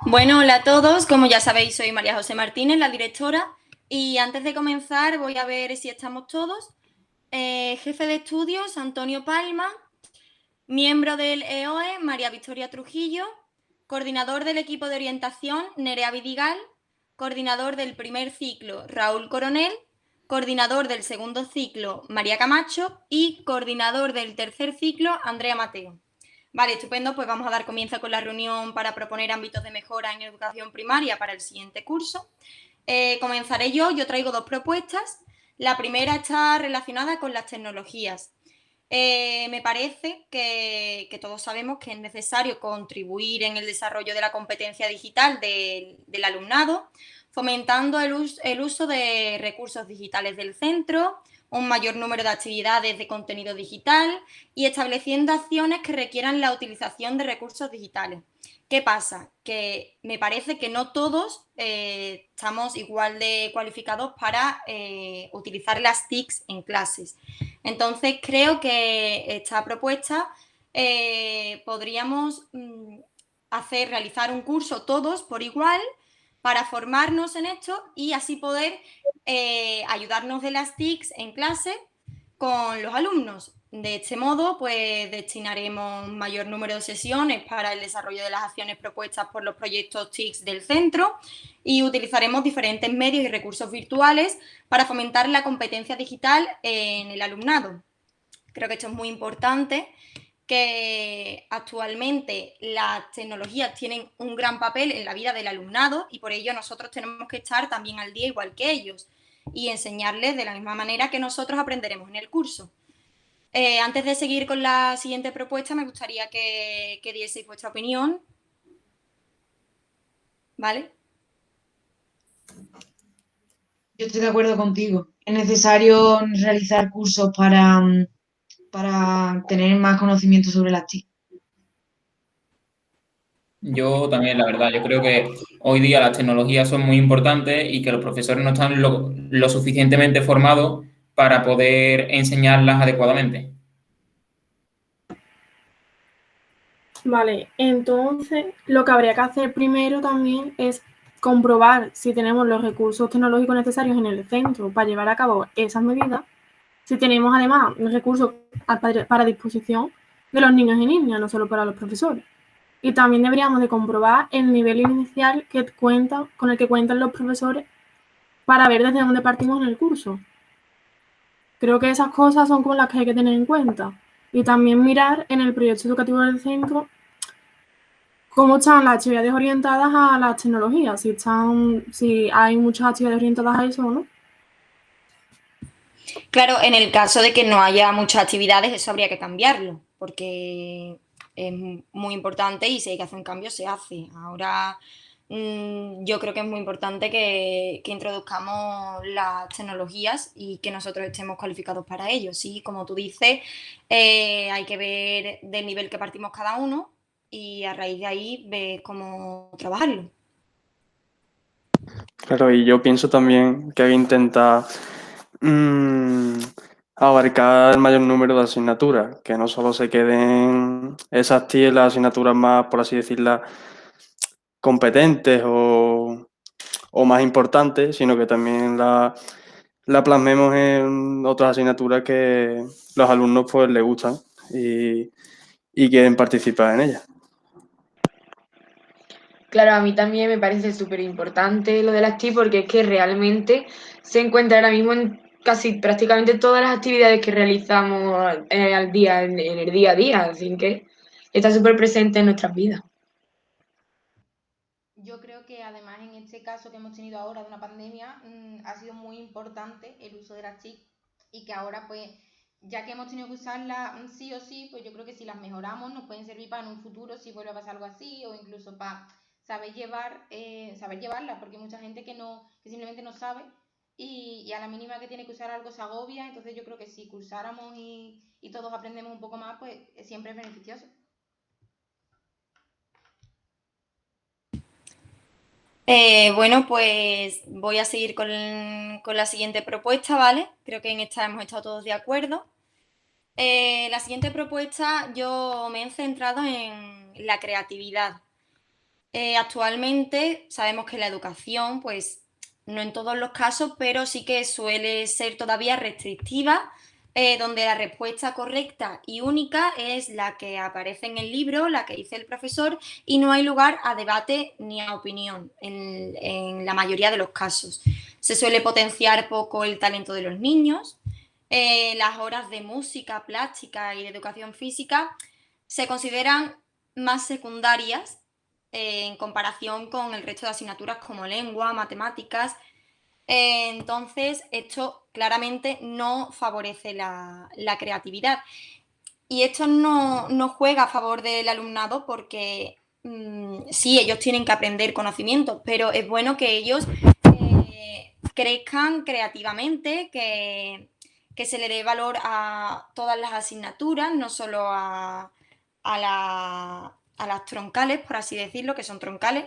Bueno, hola a todos. Como ya sabéis, soy María José Martínez, la directora. Y antes de comenzar, voy a ver si estamos todos. Jefe de estudios, Antonio Palma. Miembro del EOE, María Victoria Trujillo. Coordinador del equipo de orientación, Nerea Vidigal. Coordinador del primer ciclo, Raúl Coronel. Coordinador del segundo ciclo, María Camacho. Y coordinador del tercer ciclo, Andrea Mateo. Vale, estupendo, pues vamos a dar comienzo con la reunión para proponer ámbitos de mejora en educación primaria para el siguiente curso. Comenzaré yo traigo dos propuestas. La primera está relacionada con las tecnologías. Me parece que todos sabemos que es necesario contribuir en el desarrollo de la competencia digital del alumnado, fomentando el uso de recursos digitales del centro, un mayor número de actividades de contenido digital y estableciendo acciones que requieran la utilización de recursos digitales. ¿Qué pasa? Que me parece que no todos estamos igual de cualificados para utilizar las TICs en clases. Entonces, creo que esta propuesta podríamos realizar un curso todos por igual para formarnos en esto y así poder ayudarnos de las TICs en clase con los alumnos. De este modo, pues destinaremos un mayor número de sesiones para el desarrollo de las acciones propuestas por los proyectos TICs del centro y utilizaremos diferentes medios y recursos virtuales para fomentar la competencia digital en el alumnado. Creo que esto es muy importante, que actualmente las tecnologías tienen un gran papel en la vida del alumnado y por ello nosotros tenemos que estar también al día igual que ellos y enseñarles de la misma manera que nosotros aprenderemos en el curso. Antes de seguir con la siguiente propuesta, me gustaría que dieseis vuestra opinión, ¿vale? Yo estoy de acuerdo contigo. Es necesario realizar cursos para tener más conocimiento sobre las TIC. Yo también, la verdad, yo creo que hoy día las tecnologías son muy importantes y que los profesores no están lo suficientemente formados para poder enseñarlas adecuadamente. Vale, entonces lo que habría que hacer primero también es comprobar si tenemos los recursos tecnológicos necesarios en el centro para llevar a cabo esas medidas, si tenemos además los recursos para disposición de los niños y niñas, no solo para los profesores. Y también deberíamos de comprobar el nivel inicial con el que cuentan los profesores para ver desde dónde partimos en el curso. Creo que esas cosas son como las que hay que tener en cuenta. Y también mirar en el proyecto educativo del centro cómo están las actividades orientadas a las tecnologías, si hay muchas actividades orientadas a eso o no. Claro, en el caso de que no haya muchas actividades, eso habría que cambiarlo, porque es muy importante y si hay que hacer un cambio, se hace. Ahora, yo creo que es muy importante que introduzcamos las tecnologías y que nosotros estemos cualificados para ello. Sí, como tú dices, hay que ver del nivel que partimos cada uno y a raíz de ahí ver cómo trabajarlo. Claro, y yo pienso también que hay que intentar mm, abarcar el mayor número de asignaturas, que no solo se queden esas 10 las asignaturas más, por así decirlas, competentes o más importantes, sino que también la plasmemos en otras asignaturas que los alumnos pues les gustan y quieren participar en ellas. Claro, a mí también me parece súper importante lo de las TIC porque es que realmente se encuentra ahora mismo en casi prácticamente todas las actividades que realizamos al día, en el día a día, así que está súper presente en nuestras vidas. Yo creo que además en este caso que hemos tenido ahora de una pandemia, ha sido muy importante el uso de las TIC y que ahora pues, ya que hemos tenido que usarlas sí o sí, pues yo creo que si las mejoramos nos pueden servir para en un futuro si vuelve a pasar algo así o incluso para saber llevarlas, porque hay mucha gente que simplemente no sabe y a la mínima que tiene que usar algo se agobia, entonces yo creo que si cursáramos y todos aprendemos un poco más, pues siempre es beneficioso. Bueno, pues voy a seguir con la siguiente propuesta, ¿vale? Creo que en esta hemos estado todos de acuerdo. La siguiente propuesta yo me he centrado en la creatividad. Actualmente sabemos que la educación, pues no en todos los casos, pero sí que suele ser todavía restrictiva, donde la respuesta correcta y única es la que aparece en el libro, la que dice el profesor, y no hay lugar a debate ni a opinión en la mayoría de los casos. Se suele potenciar poco el talento de los niños. Las horas de música, plástica y de educación física se consideran más secundarias en comparación con el resto de asignaturas como lengua, matemáticas. Entonces, esto claramente no favorece la creatividad. Y esto no juega a favor del alumnado porque sí, ellos tienen que aprender conocimientos, pero es bueno que ellos crezcan creativamente, que se le dé valor a todas las asignaturas, no solo a las troncales, por así decirlo, que son troncales.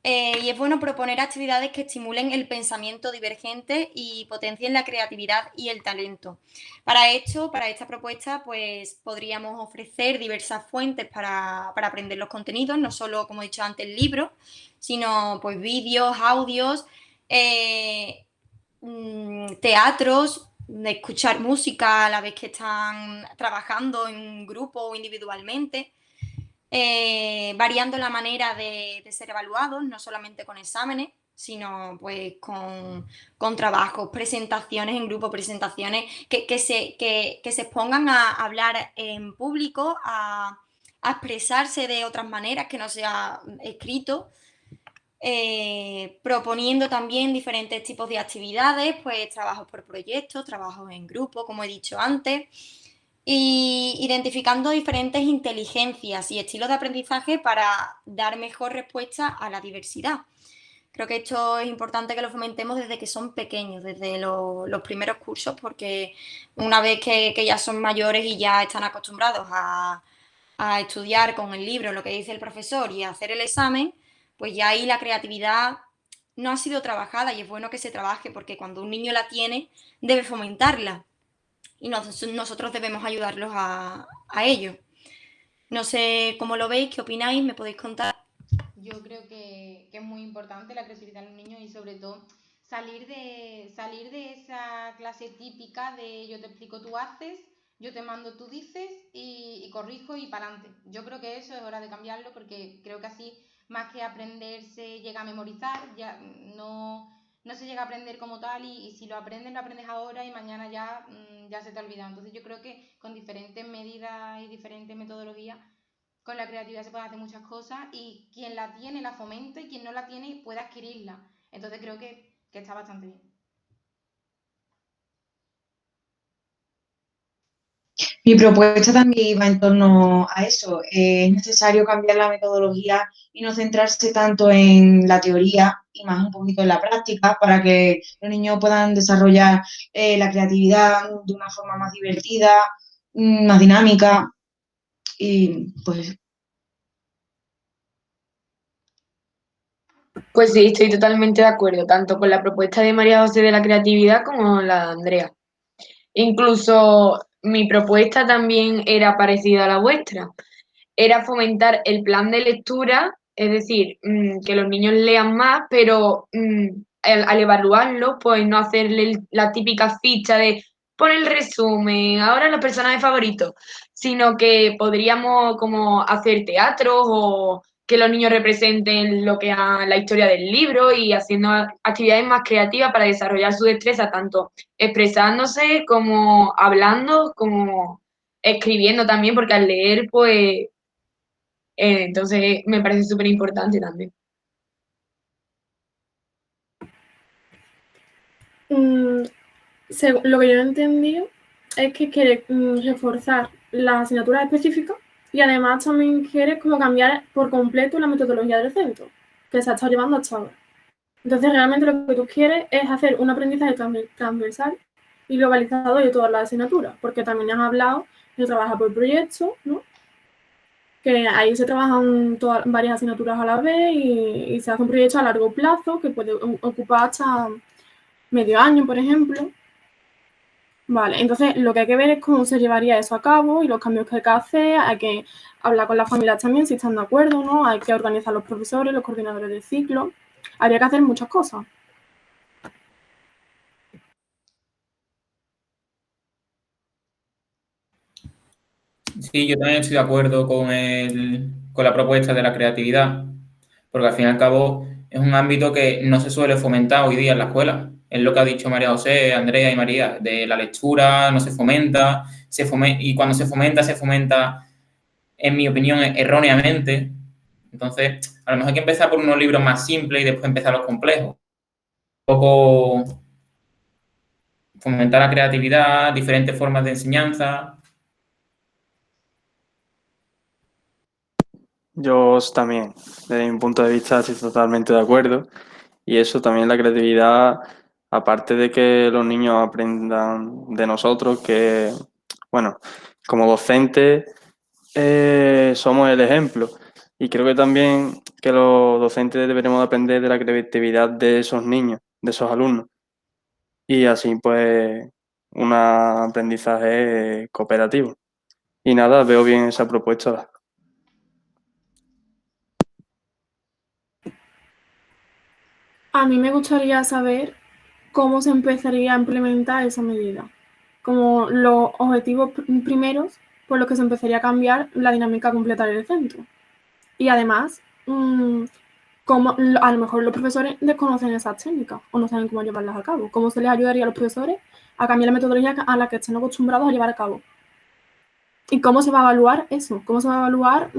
Y es bueno proponer actividades que estimulen el pensamiento divergente y potencien la creatividad y el talento. Para esto, para esta propuesta, pues podríamos ofrecer diversas fuentes para aprender los contenidos, no solo, como he dicho antes, libros, sino pues vídeos, audios, teatros, de escuchar música a la vez que están trabajando en grupo o individualmente. Variando la manera de ser evaluados, no solamente con exámenes, sino pues con trabajos, presentaciones en grupo, presentaciones que se expongan a hablar en público, a expresarse de otras maneras que no sea escrito, proponiendo también diferentes tipos de actividades, pues trabajos por proyectos, trabajos en grupo, como he dicho antes, y identificando diferentes inteligencias y estilos de aprendizaje para dar mejor respuesta a la diversidad. Creo que esto es importante que lo fomentemos desde que son pequeños, desde los primeros cursos, porque una vez que ya son mayores y ya están acostumbrados a estudiar con el libro lo que dice el profesor y a hacer el examen, pues ya ahí la creatividad no ha sido trabajada y es bueno que se trabaje porque cuando un niño la tiene debe fomentarla y nosotros debemos ayudarlos a ello. No sé cómo lo veis, qué opináis, me podéis contar. Yo creo que es muy importante la creatividad de los niños y sobre todo salir de esa clase típica de yo te explico, tú haces, yo te mando, tú dices y corrijo y para adelante. Yo creo que eso es hora de cambiarlo porque creo que así más que aprender se llega a memorizar, ya no se llega a aprender como tal y si lo aprendes ahora y mañana ya se te ha olvidado. Entonces yo creo que con diferentes medidas y diferentes metodologías con la creatividad se pueden hacer muchas cosas y quien la tiene la fomenta y quien no la tiene puede adquirirla. Entonces creo que está bastante bien. Mi propuesta también iba en torno a eso. Es necesario cambiar la metodología y no centrarse tanto en la teoría y más un poquito en la práctica para que los niños puedan desarrollar la creatividad de una forma más divertida, más dinámica y pues... Pues sí, estoy totalmente de acuerdo, tanto con la propuesta de María José de la creatividad como la de Andrea. Incluso mi propuesta también era parecida a la vuestra. Era fomentar el plan de lectura, es decir, que los niños lean más, pero al evaluarlo, pues no hacerle la típica ficha de pon el resumen, ahora los personajes favoritos, sino que podríamos como hacer teatros o que los niños representen lo que es la historia del libro y haciendo actividades más creativas para desarrollar su destreza, tanto expresándose como hablando, como escribiendo también, porque al leer, pues entonces, me parece súper importante también. Lo que yo he entendido es que quiere reforzar las asignaturas específicas y además también quiere como cambiar por completo la metodología del centro que se ha estado llevando hasta ahora. Entonces, realmente lo que tú quieres es hacer un aprendizaje transversal y globalizado de todas las asignaturas, porque también has hablado de trabajar por proyectos, ¿no? Que ahí se trabajan varias asignaturas a la vez y se hace un proyecto a largo plazo que puede ocupar hasta medio año, por ejemplo. Vale, entonces lo que hay que ver es cómo se llevaría eso a cabo y los cambios que hay que hacer, hablar con las familias también si están de acuerdo, ¿no? Hay que organizar los profesores, los coordinadores de ciclo. Habría que hacer muchas cosas. Sí, yo también estoy de acuerdo con la propuesta de la creatividad, porque al fin y al cabo es un ámbito que no se suele fomentar hoy día en la escuela. Es lo que ha dicho María José, Andrea y María, de la lectura no se fomenta, y cuando se fomenta, en mi opinión, erróneamente. Entonces, a lo mejor hay que empezar por unos libros más simples y después empezar los complejos. Un poco fomentar la creatividad, diferentes formas de enseñanza. Yo también, desde mi punto de vista, estoy totalmente de acuerdo. Y eso también, la creatividad, aparte de que los niños aprendan de nosotros, que, bueno, como docentes somos el ejemplo. Y creo que también que los docentes deberemos aprender de la creatividad de esos niños, de esos alumnos. Y así, pues, un aprendizaje cooperativo. Y nada, veo bien esa propuesta. A mí me gustaría saber cómo se empezaría a implementar esa medida. Como los objetivos primeros por los que se empezaría a cambiar la dinámica completa del centro. Y además, como a lo mejor los profesores desconocen esas técnicas o no saben cómo llevarlas a cabo. ¿Cómo se les ayudaría a los profesores a cambiar la metodología a la que estén acostumbrados a llevar a cabo? ¿Y cómo se va a evaluar eso? ¿Cómo se va a evaluar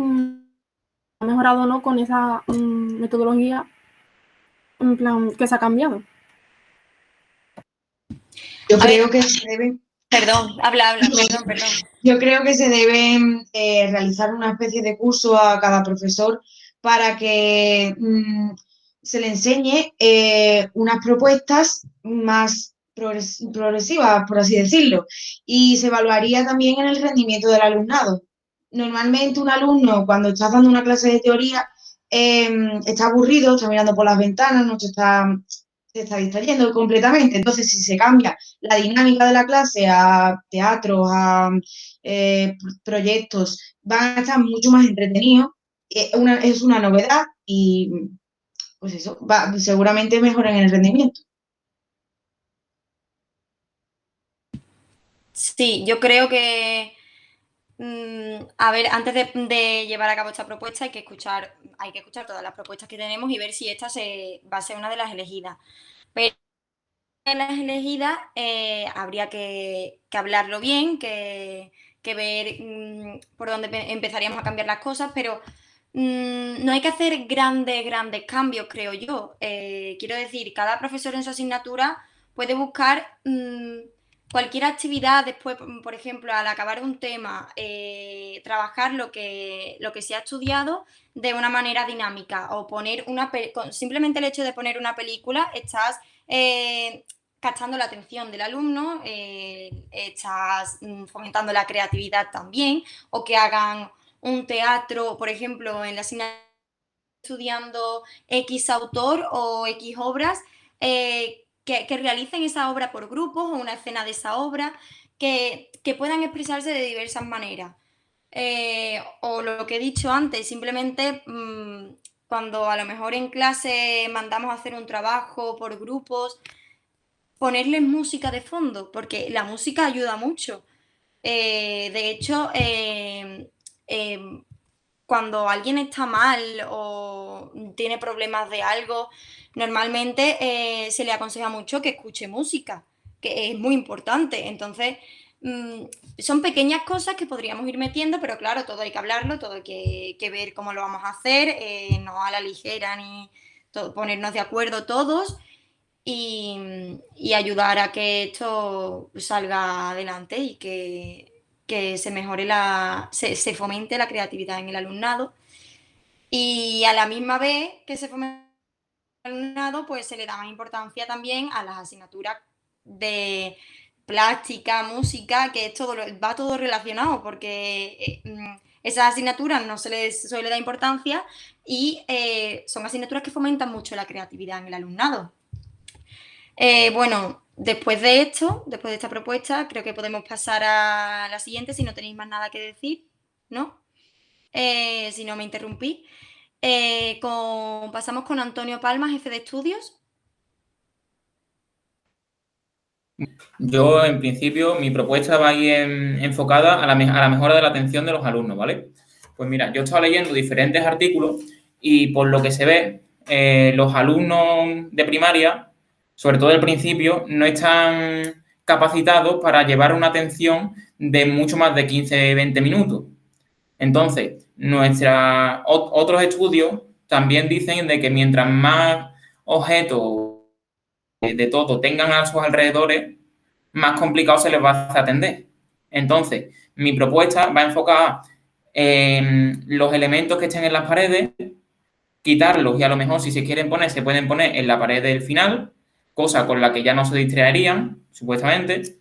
ha mejorado o no con esa metodología en plan que se ha cambiado? Yo creo que se debe... Perdón, habla, perdón. Yo creo que se debe realizar una especie de curso a cada profesor para que se le enseñe unas propuestas más progresivas, por así decirlo, y se evaluaría también en el rendimiento del alumnado. Normalmente un alumno, cuando está dando una clase de teoría, está aburrido, está mirando por las ventanas, no se está distrayendo completamente. Entonces, si se cambia la dinámica de la clase a teatros, a proyectos, van a estar mucho más entretenidos. Es una novedad y, pues eso, seguramente mejoren el rendimiento. Sí, yo creo que, a ver, antes de llevar a cabo esta propuesta hay que escuchar todas las propuestas que tenemos y ver si esta va a ser una de las elegidas. Pero de las elegidas habría que hablarlo bien, que ver por dónde empezaríamos a cambiar las cosas, pero no hay que hacer grandes cambios, creo yo. Quiero decir, cada profesor en su asignatura puede buscar cualquier actividad después, por ejemplo, al acabar un tema, trabajar lo que se ha estudiado de una manera dinámica o poner simplemente el hecho de poner una película, estás captando la atención del alumno, estás fomentando la creatividad también, o que hagan un teatro, por ejemplo, en la asignatura estudiando X autor o X obras, que realicen esa obra por grupos o una escena de esa obra, que puedan expresarse de diversas maneras. O lo que he dicho antes, simplemente cuando a lo mejor en clase mandamos a hacer un trabajo por grupos, ponerles música de fondo, porque la música ayuda mucho. De hecho, cuando alguien está mal o tiene problemas de algo, normalmente se le aconseja mucho que escuche música, que es muy importante. Entonces, son pequeñas cosas que podríamos ir metiendo, pero claro, todo hay que hablarlo, todo hay que ver cómo lo vamos a hacer, no a la ligera ni ponernos de acuerdo todos y ayudar a que esto salga adelante y que se mejore se fomente la creatividad en el alumnado. Y a la misma vez que se fomente el alumnado, pues se le da más importancia también a las asignaturas de plástica, música, que es va todo relacionado, porque esas asignaturas no se les suele dar importancia y son asignaturas que fomentan mucho la creatividad en el alumnado. Bueno, después de esta propuesta, creo que podemos pasar a la siguiente si no tenéis más nada que decir, ¿no? si no me interrumpí. Pasamos con Antonio Palma, jefe de estudios. Yo, en principio, mi propuesta va a ir enfocada a la mejora de la atención de los alumnos, ¿vale? Pues mira, yo he estado leyendo diferentes artículos y por lo que se ve, los alumnos de primaria, sobre todo al principio, no están capacitados para llevar una atención de mucho más de 15-20 minutos. Entonces, otros estudios también dicen de que mientras más objetos de todo tengan a sus alrededores, más complicado se les va a hacer atender. Entonces, mi propuesta va enfocada en los elementos que estén en las paredes, quitarlos y a lo mejor si se quieren poner, se pueden poner en la pared del final, cosa con la que ya no se distraerían, supuestamente.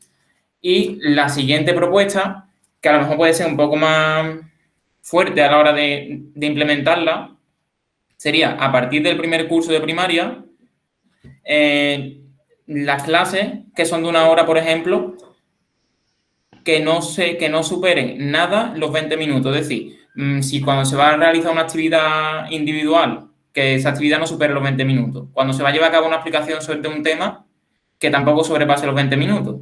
Y la siguiente propuesta, que a lo mejor puede ser un poco más fuerte a la hora de implementarla, sería a partir del primer curso de primaria, las clases que son de 1 hora, por ejemplo, que no superen nada los 20 minutos. Es decir, si cuando se va a realizar una actividad individual, que esa actividad no supere los 20 minutos. Cuando se va a llevar a cabo una explicación sobre un tema, que tampoco sobrepase los 20 minutos.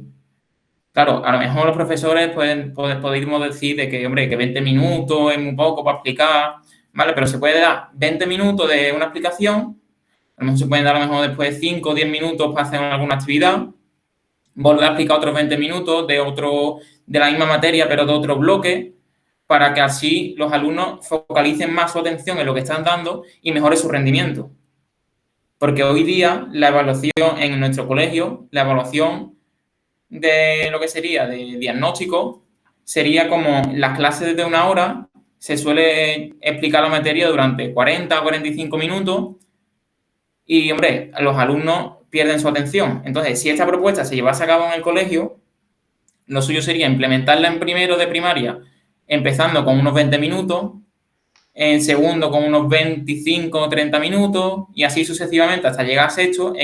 Claro, a lo mejor los profesores podemos decir de que, hombre, que 20 minutos es muy poco para explicar, ¿vale? Pero se puede dar 20 minutos de una explicación, a lo mejor se pueden dar a lo mejor después 5 o 10 minutos para hacer alguna actividad, volver a explicar otros 20 minutos de la misma materia, pero de otro bloque, para que así los alumnos focalicen más su atención en lo que están dando y mejore su rendimiento. Porque hoy día la evaluación en nuestro colegio, la evaluación de lo que sería de diagnóstico, sería como las clases de 1 hora, se suele explicar la materia durante 40 o 45 minutos y, hombre, los alumnos pierden su atención. Entonces, si esta propuesta se llevase a cabo en el colegio, lo suyo sería implementarla en primero de primaria, empezando con unos 20 minutos, en segundo con unos 25 o 30 minutos y así sucesivamente hasta llegar a sexto,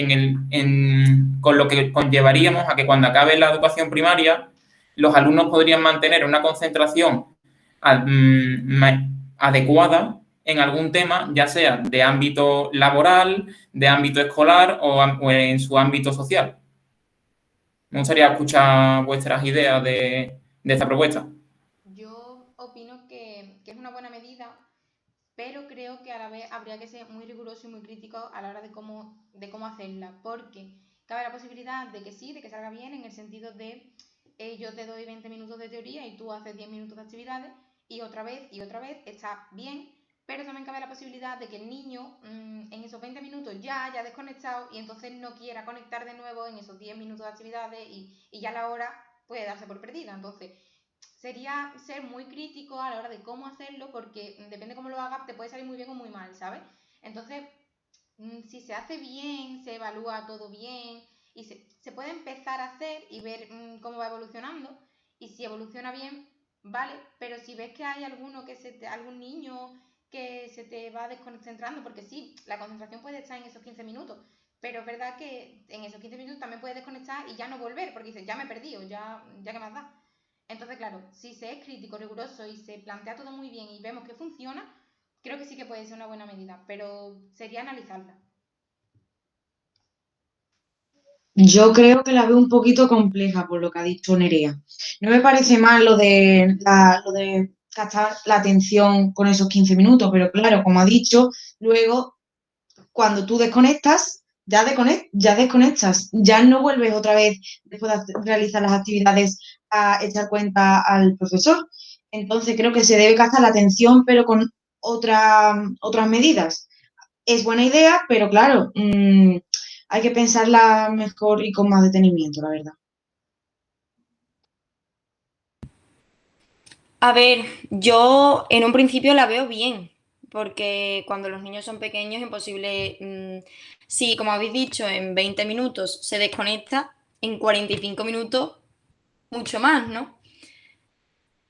con lo que conllevaríamos a que cuando acabe la educación primaria, los alumnos podrían mantener una concentración adecuada en algún tema, ya sea de ámbito laboral, de ámbito escolar o en su ámbito social. Me gustaría escuchar vuestras ideas de esta propuesta. Yo opino que es una buena medida, pero creo que a la vez habría que ser muy riguroso y muy crítico a la hora de cómo hacerla, porque cabe la posibilidad de que sí, de que salga bien, en el sentido de yo te doy 20 minutos de teoría y tú haces 10 minutos de actividades, y otra vez está bien, pero también cabe la posibilidad de que el niño en esos 20 minutos ya haya desconectado y entonces no quiera conectar de nuevo en esos 10 minutos de actividades y ya la hora puede darse por perdida. Entonces, sería ser muy crítico a la hora de cómo hacerlo, porque depende cómo lo hagas, te puede salir muy bien o muy mal, ¿sabes? Entonces, si se hace bien, se evalúa todo bien y se puede empezar a hacer y ver cómo va evolucionando, y si evoluciona bien, vale, pero si ves que hay algún niño que se te va desconcentrando, porque sí, la concentración puede estar en esos 15 minutos, pero es verdad que en esos 15 minutos también puedes desconectar y ya no volver, porque dices, ya me he perdido, ya que más da. Entonces, claro, si se es crítico, riguroso y se plantea todo muy bien y vemos que funciona, creo que sí que puede ser una buena medida, pero sería analizarla. Yo creo que la veo un poquito compleja por lo que ha dicho Nerea. No me parece mal lo de captar la atención con esos 15 minutos, pero claro, como ha dicho, luego cuando tú desconectas, ya desconectas, ya no vuelves otra vez después de realizar las actividades a echar cuenta al profesor. Entonces creo que se debe captar la atención, pero con otras medidas. Es buena idea, pero claro, hay que pensarla mejor y con más detenimiento, la verdad. A ver, yo en un principio la veo bien, porque cuando los niños son pequeños es imposible, si como habéis dicho, en 20 minutos se desconecta, en 45 minutos mucho más, ¿no?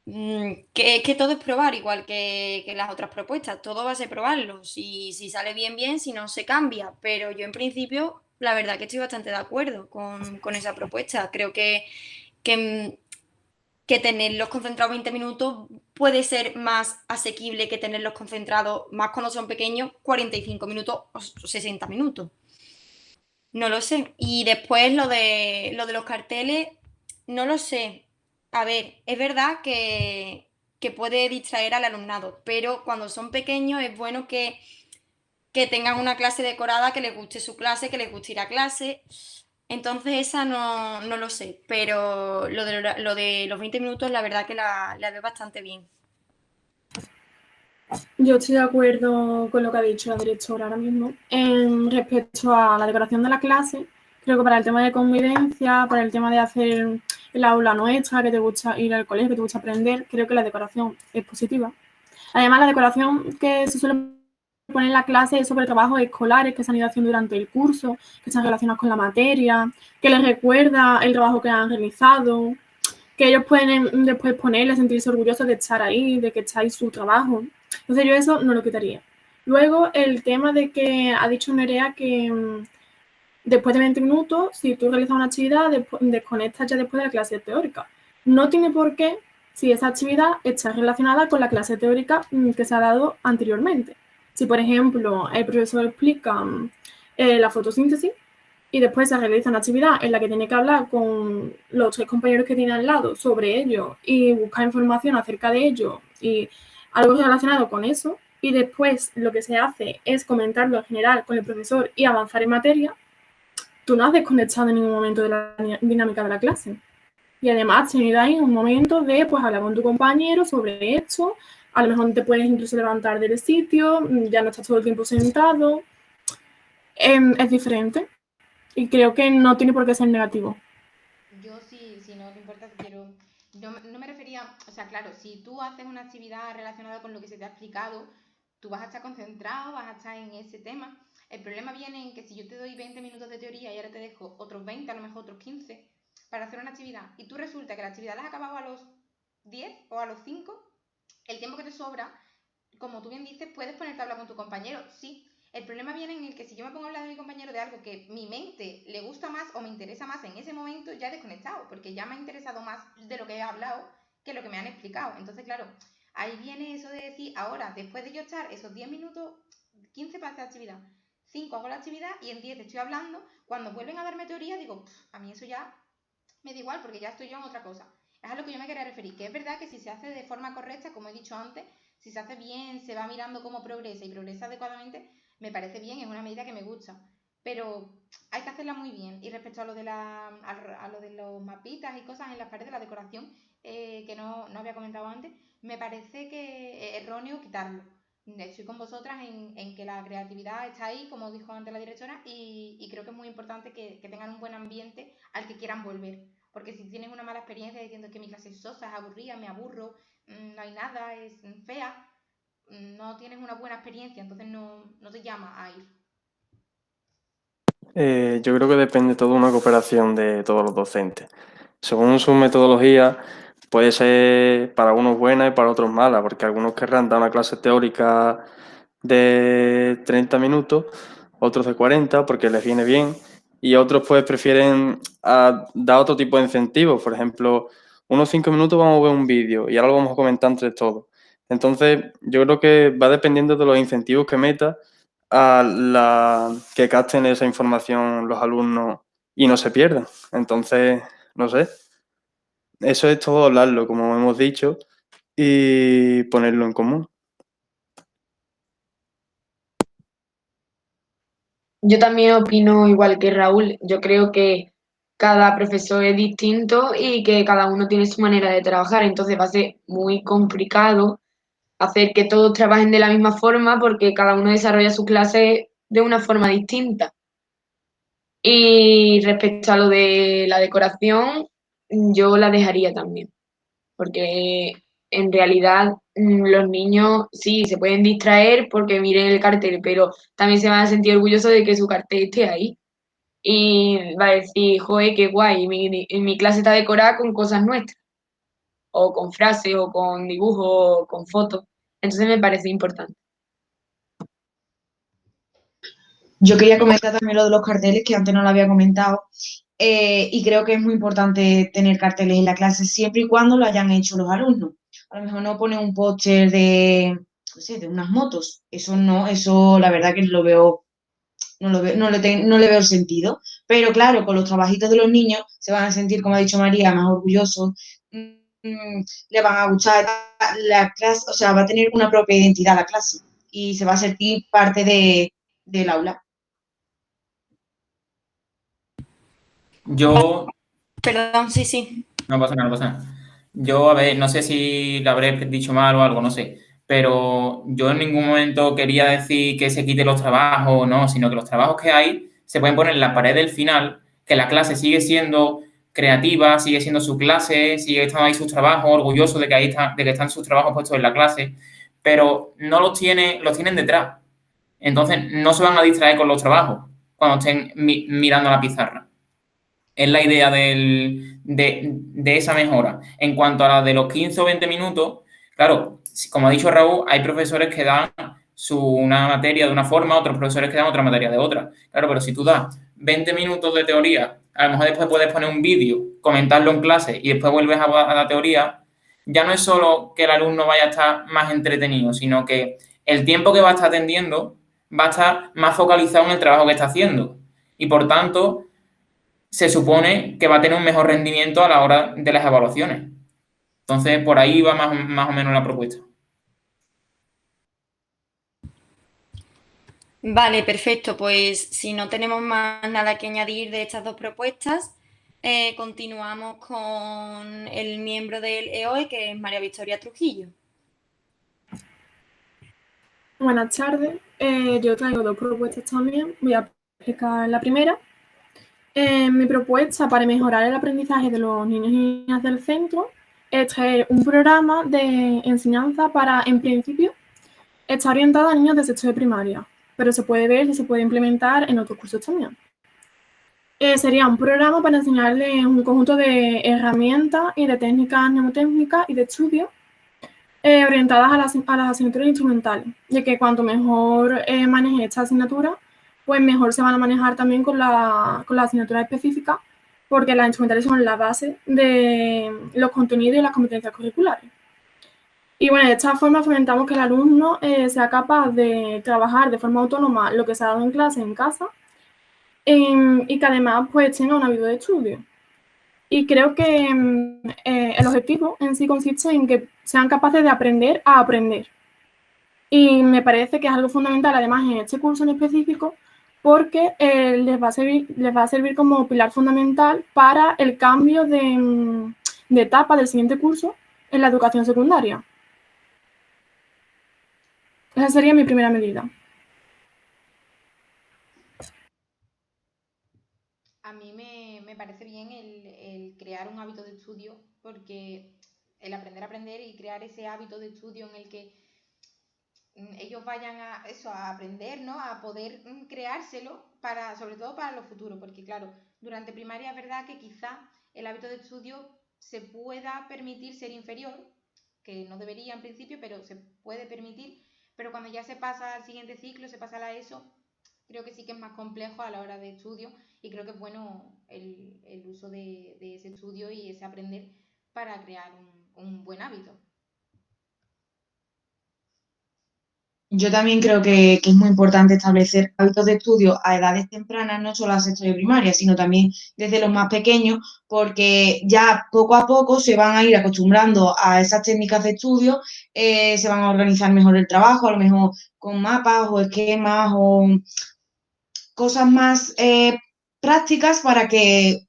Que es que todo es probar, igual que las otras propuestas, todo va a ser probarlo, si sale bien, bien, si no se cambia, pero yo en principio la verdad que estoy bastante de acuerdo con esa propuesta, creo que que tenerlos concentrados 20 minutos puede ser más asequible que tenerlos concentrados, más cuando son pequeños, 45 minutos o 60 minutos. No lo sé. Y después lo de los carteles, no lo sé. A ver, es verdad que puede distraer al alumnado, pero cuando son pequeños es bueno que tengan una clase decorada, que les guste su clase, que les guste ir a clase. Entonces esa no lo sé, pero lo de los 20 minutos la verdad que la veo bastante bien. Yo estoy de acuerdo con lo que ha dicho la directora ahora mismo. Respecto a la decoración de la clase, creo que para el tema de convivencia, para el tema de hacer el aula nuestra, que te gusta ir al colegio, que te gusta aprender, creo que la decoración es positiva. Además, la decoración que se suele poner en la clase es sobre trabajos escolares que se han ido haciendo durante el curso, que están relacionados con la materia, que les recuerda el trabajo que han realizado, que ellos pueden después ponerle, sentirse orgullosos de estar ahí, de que estáis su trabajo. Entonces yo eso no lo quitaría. Luego el tema de que ha dicho Nerea que después de 20 minutos, si tú realizas una actividad, desconectas ya después de la clase teórica. No tiene por qué si esa actividad está relacionada con la clase teórica que se ha dado anteriormente. Si, por ejemplo, el profesor explica la fotosíntesis y después se realiza una actividad en la que tiene que hablar con los 3 compañeros que tiene al lado sobre ello y buscar información acerca de ello y algo relacionado con eso, y después lo que se hace es comentarlo en general con el profesor y avanzar en materia, tú no has desconectado en ningún momento de la dinámica de la clase. Y además has tenido ahí un momento de pues hablar con tu compañero sobre esto, a lo mejor te puedes incluso levantar del sitio, ya no estás todo el tiempo sentado. Es diferente y creo que no tiene por qué ser negativo. Yo sí, si no te importa, quiero... No me refería, o sea, claro, si tú haces una actividad relacionada con lo que se te ha explicado, tú vas a estar concentrado, vas a estar en ese tema. El problema viene en que si yo te doy 20 minutos de teoría y ahora te dejo otros 20, a lo mejor otros 15, para hacer una actividad, y tú resulta que la actividad la has acabado a los 10 o a los 5, el tiempo que te sobra, como tú bien dices, puedes ponerte a hablar con tu compañero, sí. El problema viene en el que si yo me pongo a hablar de mi compañero de algo que mi mente le gusta más o me interesa más en ese momento, ya he desconectado, porque ya me ha interesado más de lo que he hablado que lo que me han explicado. Entonces, claro, ahí viene eso de decir, ahora, después de yo estar esos 10 minutos, 15 para hacer actividad, 5 hago la actividad y en 10 estoy hablando, cuando vuelven a darme teoría digo, a mí eso ya me da igual porque ya estoy yo en otra cosa. Es a lo que yo me quería referir, que es verdad que si se hace de forma correcta, como he dicho antes, si se hace bien, se va mirando cómo progresa y progresa adecuadamente, me parece bien, es una medida que me gusta. Pero hay que hacerla muy bien. Y respecto a lo de, a lo de los mapitas y cosas en las paredes, la decoración, que no había comentado antes, me parece que es erróneo quitarlo. Estoy con vosotras en que la creatividad está ahí, como dijo antes la directora, y creo que es muy importante que tengan un buen ambiente al que quieran volver. Porque si tienes una mala experiencia diciendo que mi clase es sosa, es aburrida, me aburro, no hay nada, es fea, no tienes una buena experiencia, entonces no te llama a ir. Yo creo que depende todo de una cooperación de todos los docentes. Según su metodología, puede ser para unos buena y para otros mala, porque algunos querrán dar una clase teórica de 30 minutos, otros de 40 porque les viene bien, y otros pues prefieren dar otro tipo de incentivos. Por ejemplo, unos 5 minutos vamos a ver un vídeo y ahora lo vamos a comentar entre todos. Entonces, yo creo que va dependiendo de los incentivos que meta a que capten esa información los alumnos y no se pierdan. Entonces, no sé, eso es todo hablarlo, como hemos dicho, y ponerlo en común. Yo también opino igual que Raúl. Yo creo que cada profesor es distinto y que cada uno tiene su manera de trabajar. Entonces va a ser muy complicado hacer que todos trabajen de la misma forma porque cada uno desarrolla su clase de una forma distinta. Y respecto a lo de la decoración, yo la dejaría también, porque en realidad los niños sí se pueden distraer porque miren el cartel, pero también se van a sentir orgullosos de que su cartel esté ahí. Y va a decir, joder, qué guay, mi clase está decorada con cosas nuestras, o con frases, o con dibujos, o con fotos. Entonces me parece importante. Yo quería comentar también lo de los carteles, que antes no lo había comentado, Y creo que es muy importante tener carteles en la clase siempre y cuando lo hayan hecho los alumnos. A lo mejor no ponen un póster de, no sé, de unas motos. Eso no, eso la verdad que lo veo, no le veo el sentido. Pero claro, con los trabajitos de los niños se van a sentir, como ha dicho María, más orgullosos. Le van a gustar la clase, o sea, va a tener una propia identidad la clase y se va a sentir parte del aula. Yo, Perdón, sí. no pasa nada, no pasa nada. Yo, a ver, no sé si lo habré dicho mal o algo, no sé, pero yo en ningún momento quería decir que se quiten los trabajos, no, sino que los trabajos que hay se pueden poner en la pared del final, que la clase sigue siendo creativa, sigue siendo su clase, sigue estando ahí sus trabajos, orgulloso de que ahí están, de que están sus trabajos puestos en la clase, pero no los tienen detrás. Entonces no se van a distraer con los trabajos cuando estén mirando la pizarra. Es la idea de esa mejora. En cuanto a la de los 15 o 20 minutos, claro, como ha dicho Raúl, hay profesores que dan una materia de una forma, otros profesores que dan otra materia de otra. Claro, pero si tú das 20 minutos de teoría, a lo mejor después puedes poner un vídeo, comentarlo en clase y después vuelves a la teoría, ya no es solo que el alumno vaya a estar más entretenido, sino que el tiempo que va a estar atendiendo va a estar más focalizado en el trabajo que está haciendo. Y por tanto, se supone que va a tener un mejor rendimiento a la hora de las evaluaciones. Entonces, por ahí va más o menos la propuesta. Vale, perfecto. Pues si no tenemos más nada que añadir de estas dos propuestas, continuamos con el miembro del EOE, que es María Victoria Trujillo. Buenas tardes. Yo traigo dos propuestas también. Voy a explicar la primera. Mi propuesta para mejorar el aprendizaje de los niños y niñas del centro es traer un programa de enseñanza para, en principio, está orientado a niños de sexto de primaria, pero se puede ver si se puede implementar en otros cursos también. Sería un programa para enseñarles un conjunto de herramientas y de técnicas mnemotécnicas y de estudio orientadas a las asignaturas instrumentales, ya que cuanto mejor maneje esta asignatura, pues mejor se van a manejar también con la asignatura específica, porque las instrumentales son la base de los contenidos y las competencias curriculares. Y bueno, de esta forma fomentamos que el alumno sea capaz de trabajar de forma autónoma lo que se ha dado en clase en casa y que además pues tenga un hábito de estudio. Y creo que el objetivo en sí consiste en que sean capaces de aprender a aprender. Y me parece que es algo fundamental, además, en este curso en específico, porque les va a servir como pilar fundamental para el cambio de etapa del siguiente curso en la educación secundaria. Esa sería mi primera medida. A mí me parece bien el crear un hábito de estudio, porque el aprender a aprender y crear ese hábito de estudio en el que ellos vayan a eso, a aprender, ¿no? A poder creárselo para, sobre todo para lo futuro, porque claro, durante primaria es verdad que quizá el hábito de estudio se pueda permitir ser inferior, que no debería en principio, pero se puede permitir, pero cuando ya se pasa al siguiente ciclo, se pasa a la ESO, creo que sí que es más complejo a la hora de estudio y creo que es bueno el uso de ese estudio y ese aprender para crear un buen hábito. Yo también creo que es muy importante establecer hábitos de estudio a edades tempranas, no solo a sexto de primaria, sino también desde los más pequeños, porque ya poco a poco se van a ir acostumbrando a esas técnicas de estudio, se van a organizar mejor el trabajo, a lo mejor con mapas o esquemas o cosas más prácticas para que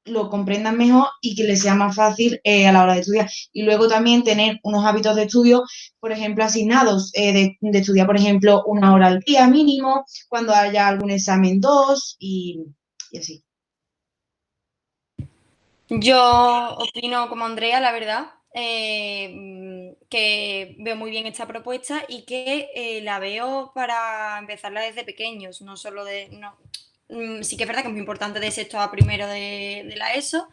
lo comprendan mejor y que les sea más fácil a la hora de estudiar. Y luego también tener unos hábitos de estudio, por ejemplo, asignados, de estudiar, por ejemplo, 1 hora al día mínimo, cuando haya algún examen 2 y así. Yo opino como Andrea, la verdad, que veo muy bien esta propuesta y que la veo para empezarla desde pequeños, no solo de... No, sí que es verdad que es muy importante de sexto a primero de la ESO,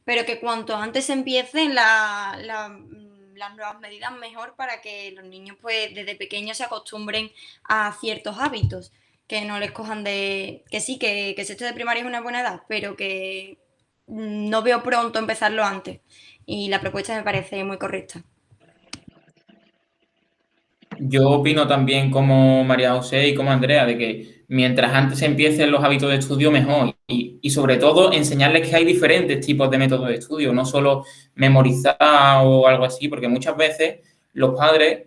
pero que cuanto antes empiecen las nuevas medidas mejor para que los niños pues desde pequeños se acostumbren a ciertos hábitos. que no les cojan de... Que sí, que sexto de primaria es una buena edad, pero que no veo pronto empezarlo antes. Y la propuesta me parece muy correcta. Yo opino también como María José y como Andrea, de que mientras antes empiecen los hábitos de estudio, mejor. Y sobre todo enseñarles que hay diferentes tipos de métodos de estudio, no solo memorizar o algo así, porque muchas veces los padres,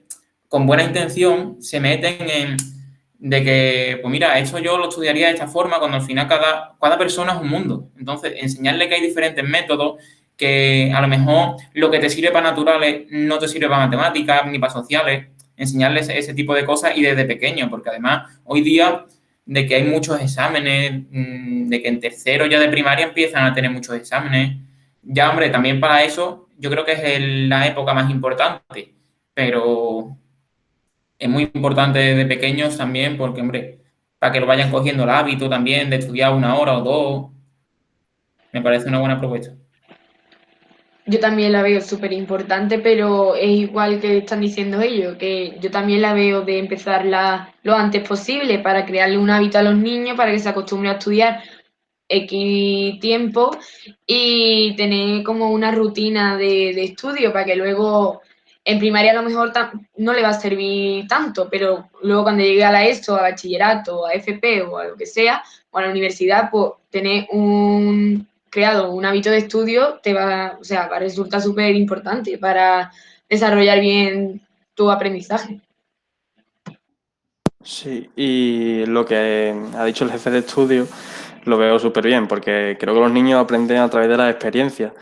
con buena intención, se meten en de que, pues mira, eso yo lo estudiaría de esta forma, cuando al final cada persona es un mundo. Entonces, enseñarle que hay diferentes métodos, que a lo mejor lo que te sirve para naturales no te sirve para matemáticas ni para sociales, enseñarles ese tipo de cosas y desde pequeño, porque además hoy día de que hay muchos exámenes, de que en tercero ya de primaria empiezan a tener muchos exámenes. Ya, hombre, también para eso yo creo que es la época más importante, pero es muy importante desde pequeños también porque, hombre, para que lo vayan cogiendo el hábito también de estudiar 1 hora o 2, me parece una buena propuesta. Yo también la veo súper importante, pero es igual que están diciendo ellos, que yo también la veo de empezarla lo antes posible para crearle un hábito a los niños, para que se acostumbren a estudiar X tiempo y tener como una rutina de estudio para que luego en primaria a lo mejor no le va a servir tanto, pero luego cuando llegue a la ESO, a bachillerato, a FP o a lo que sea, o a la universidad, pues tener creado un hábito de estudio o sea, va a resultar súper importante para desarrollar bien tu aprendizaje. Sí, y lo que ha dicho el jefe de estudio lo veo súper bien, porque creo que los niños aprenden a través de las experiencias.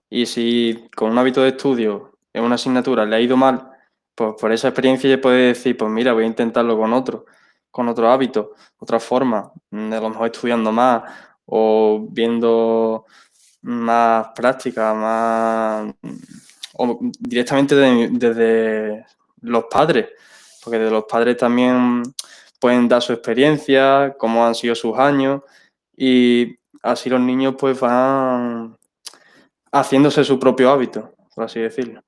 Y si con un hábito de estudio en una asignatura le ha ido mal, pues por esa experiencia ya puede decir, pues mira, voy a intentarlo con otro hábito, otra forma, a lo mejor estudiando más o viendo más práctica, más o directamente desde los padres, porque de los padres también pueden dar su experiencia, cómo han sido sus años, y así los niños pues van haciéndose su propio hábito, por así decirlo.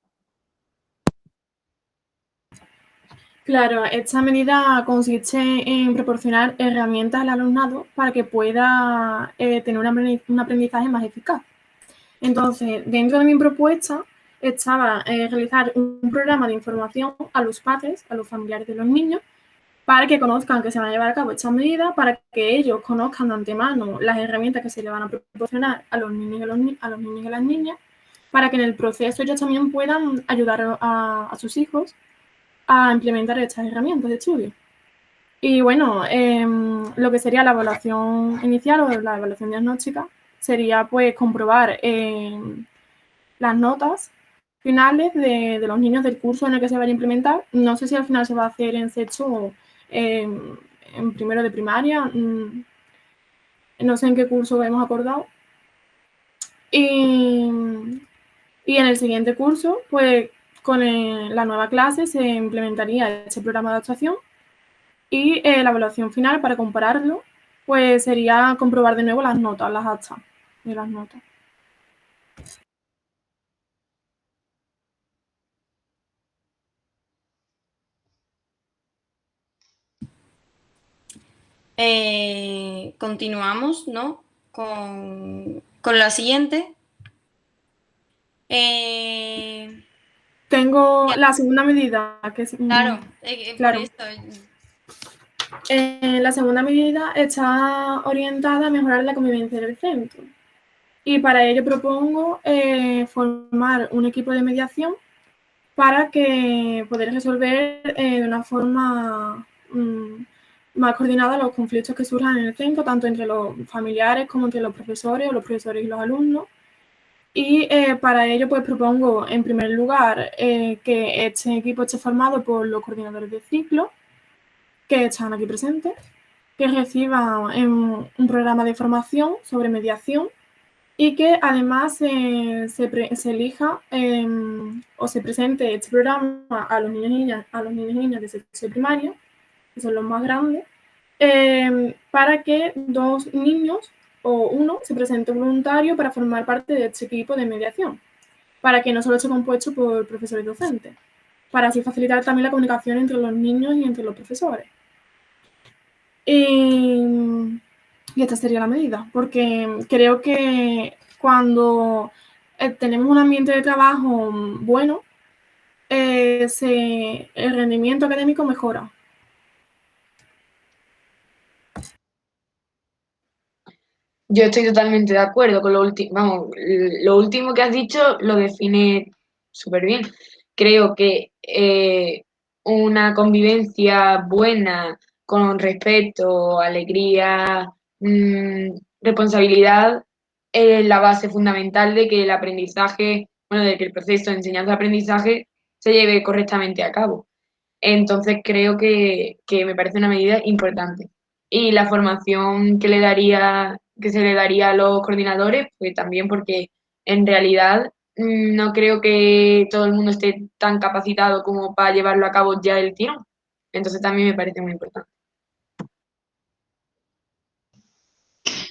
Claro, esta medida consiste en proporcionar herramientas al alumnado para que pueda tener un aprendizaje más eficaz. Entonces, dentro de mi propuesta estaba realizar un programa de información a los padres, a los familiares de los niños, para que conozcan que se van a llevar a cabo estas medidas, para que ellos conozcan de antemano las herramientas que se le van a proporcionar a los niños y a las niñas, para que en el proceso ellos también puedan ayudar a sus hijos a implementar estas herramientas de estudio. Y bueno, lo que sería la evaluación inicial o la evaluación diagnóstica sería pues comprobar las notas finales de los niños del curso en el que se vaya a implementar. No sé si al final se va a hacer en sexto o en primero de primaria, no sé en qué curso hemos acordado. Y en el siguiente curso, pues con la nueva clase se implementaría ese programa de adaptación y la evaluación final para compararlo, pues sería comprobar de nuevo las notas, las actas de las notas. Continuamos, ¿no? Con la siguiente. Tengo la segunda medida, que es... Claro, claro. por esto. La segunda medida está orientada a mejorar la convivencia del centro. Y para ello propongo formar un equipo de mediación para que poder resolver de una forma más coordinada los conflictos que surjan en el centro, tanto entre los familiares como entre los profesores o los profesores y los alumnos. Y para ello pues propongo en primer lugar que este equipo esté formado por los coordinadores de ciclo que están aquí presentes, que reciban un programa de formación sobre mediación y que además se elija o se presente este programa a los niños y niñas de sexto de primaria, que son los más grandes, para que 2 niños o uno se presente voluntario para formar parte de este equipo de mediación, para que no solo esté compuesto por profesores y docentes, para así facilitar también la comunicación entre los niños y entre los profesores. Y esta sería la medida, porque creo que cuando tenemos un ambiente de trabajo bueno, el rendimiento académico mejora. Yo estoy totalmente de acuerdo con lo último. Vamos, lo último que has dicho lo define súper bien. Creo que una convivencia buena, con respeto, alegría, responsabilidad, es la base fundamental de que el aprendizaje, bueno, de que el proceso de enseñanza-aprendizaje se lleve correctamente a cabo. Entonces creo que me parece una medida importante. Y la formación que se le daría a los coordinadores, pues también porque en realidad no creo que todo el mundo esté tan capacitado como para llevarlo a cabo ya el tirón. Entonces también me parece muy importante.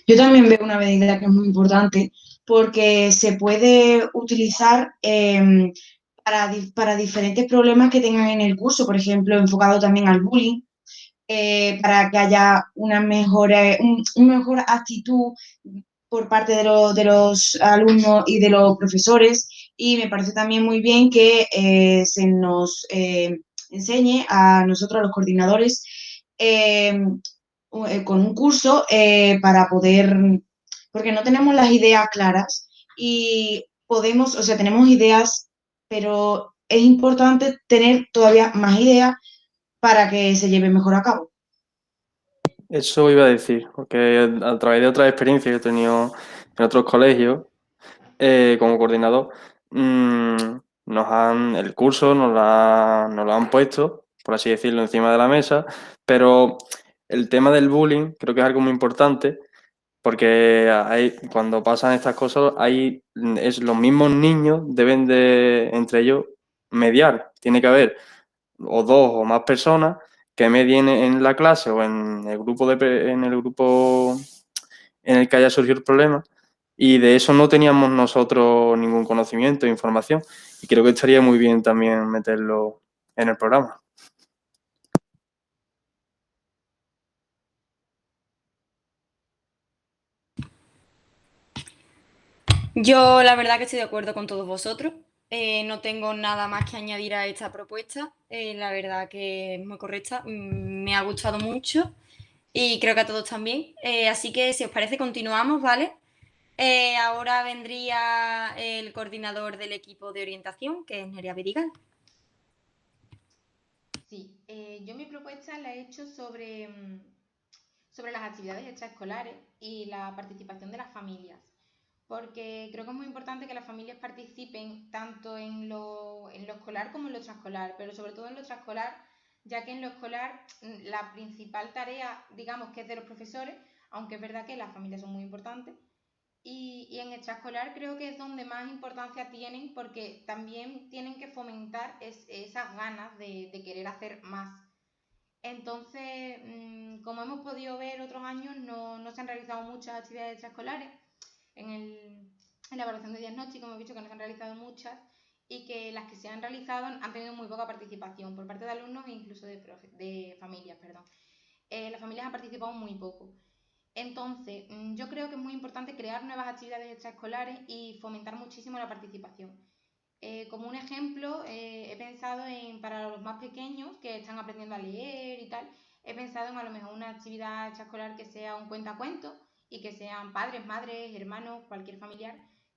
Yo también veo una medida que es muy importante porque se puede utilizar para diferentes problemas que tengan en el curso, por ejemplo, enfocado también al bullying, para que haya una mejor actitud por parte de los alumnos y de los profesores. Y me parece también muy bien que se nos enseñe a nosotros, a los coordinadores, con un curso para poder, porque no tenemos las ideas claras y podemos, o sea, tenemos ideas, pero es importante tener todavía más ideas para que se lleve mejor a cabo. Eso iba a decir, porque a través de otras experiencias que he tenido en otros colegios como coordinador, el curso nos lo han puesto, por así decirlo, encima de la mesa, pero el tema del bullying creo que es algo muy importante porque cuando pasan estas cosas, los mismos niños deben de, entre ellos, mediar. Tiene que haber o dos o más personas que medien en la clase o en el grupo en el que haya surgido el problema. Y de eso no teníamos nosotros ningún conocimiento e información. Y creo que estaría muy bien también meterlo en el programa. Yo la verdad que estoy de acuerdo con todos vosotros. No tengo nada más que añadir a esta propuesta. La verdad que es muy correcta. Me ha gustado mucho y creo que a todos también. Así que si os parece continuamos, ¿vale? Ahora vendría el coordinador del equipo de orientación, que es Nerea Bedigal. Sí, yo mi propuesta la he hecho sobre las actividades extraescolares y la participación de las familias, porque creo que es muy importante que las familias participen tanto en lo escolar como en lo extraescolar, pero sobre todo en lo extraescolar, ya que en lo escolar la principal tarea, digamos, que es de los profesores, aunque es verdad que las familias son muy importantes, y en extraescolar creo que es donde más importancia tienen porque también tienen que fomentar esas ganas de querer hacer más. Entonces, como hemos podido ver otros años, no se han realizado muchas actividades extraescolares. En la evaluación de diagnóstico hemos visto que no se han realizado muchas y que las que se han realizado han tenido muy poca participación por parte de alumnos e incluso de familias, perdón. Las familias han participado muy poco. Entonces, yo creo que es muy importante crear nuevas actividades extraescolares y fomentar muchísimo la participación. Como un ejemplo, he pensado para los más pequeños que están aprendiendo a leer y tal, he pensado en a lo mejor una actividad extraescolar que sea un cuentacuentos y que sean padres, madres, hermanos, cualquier familiar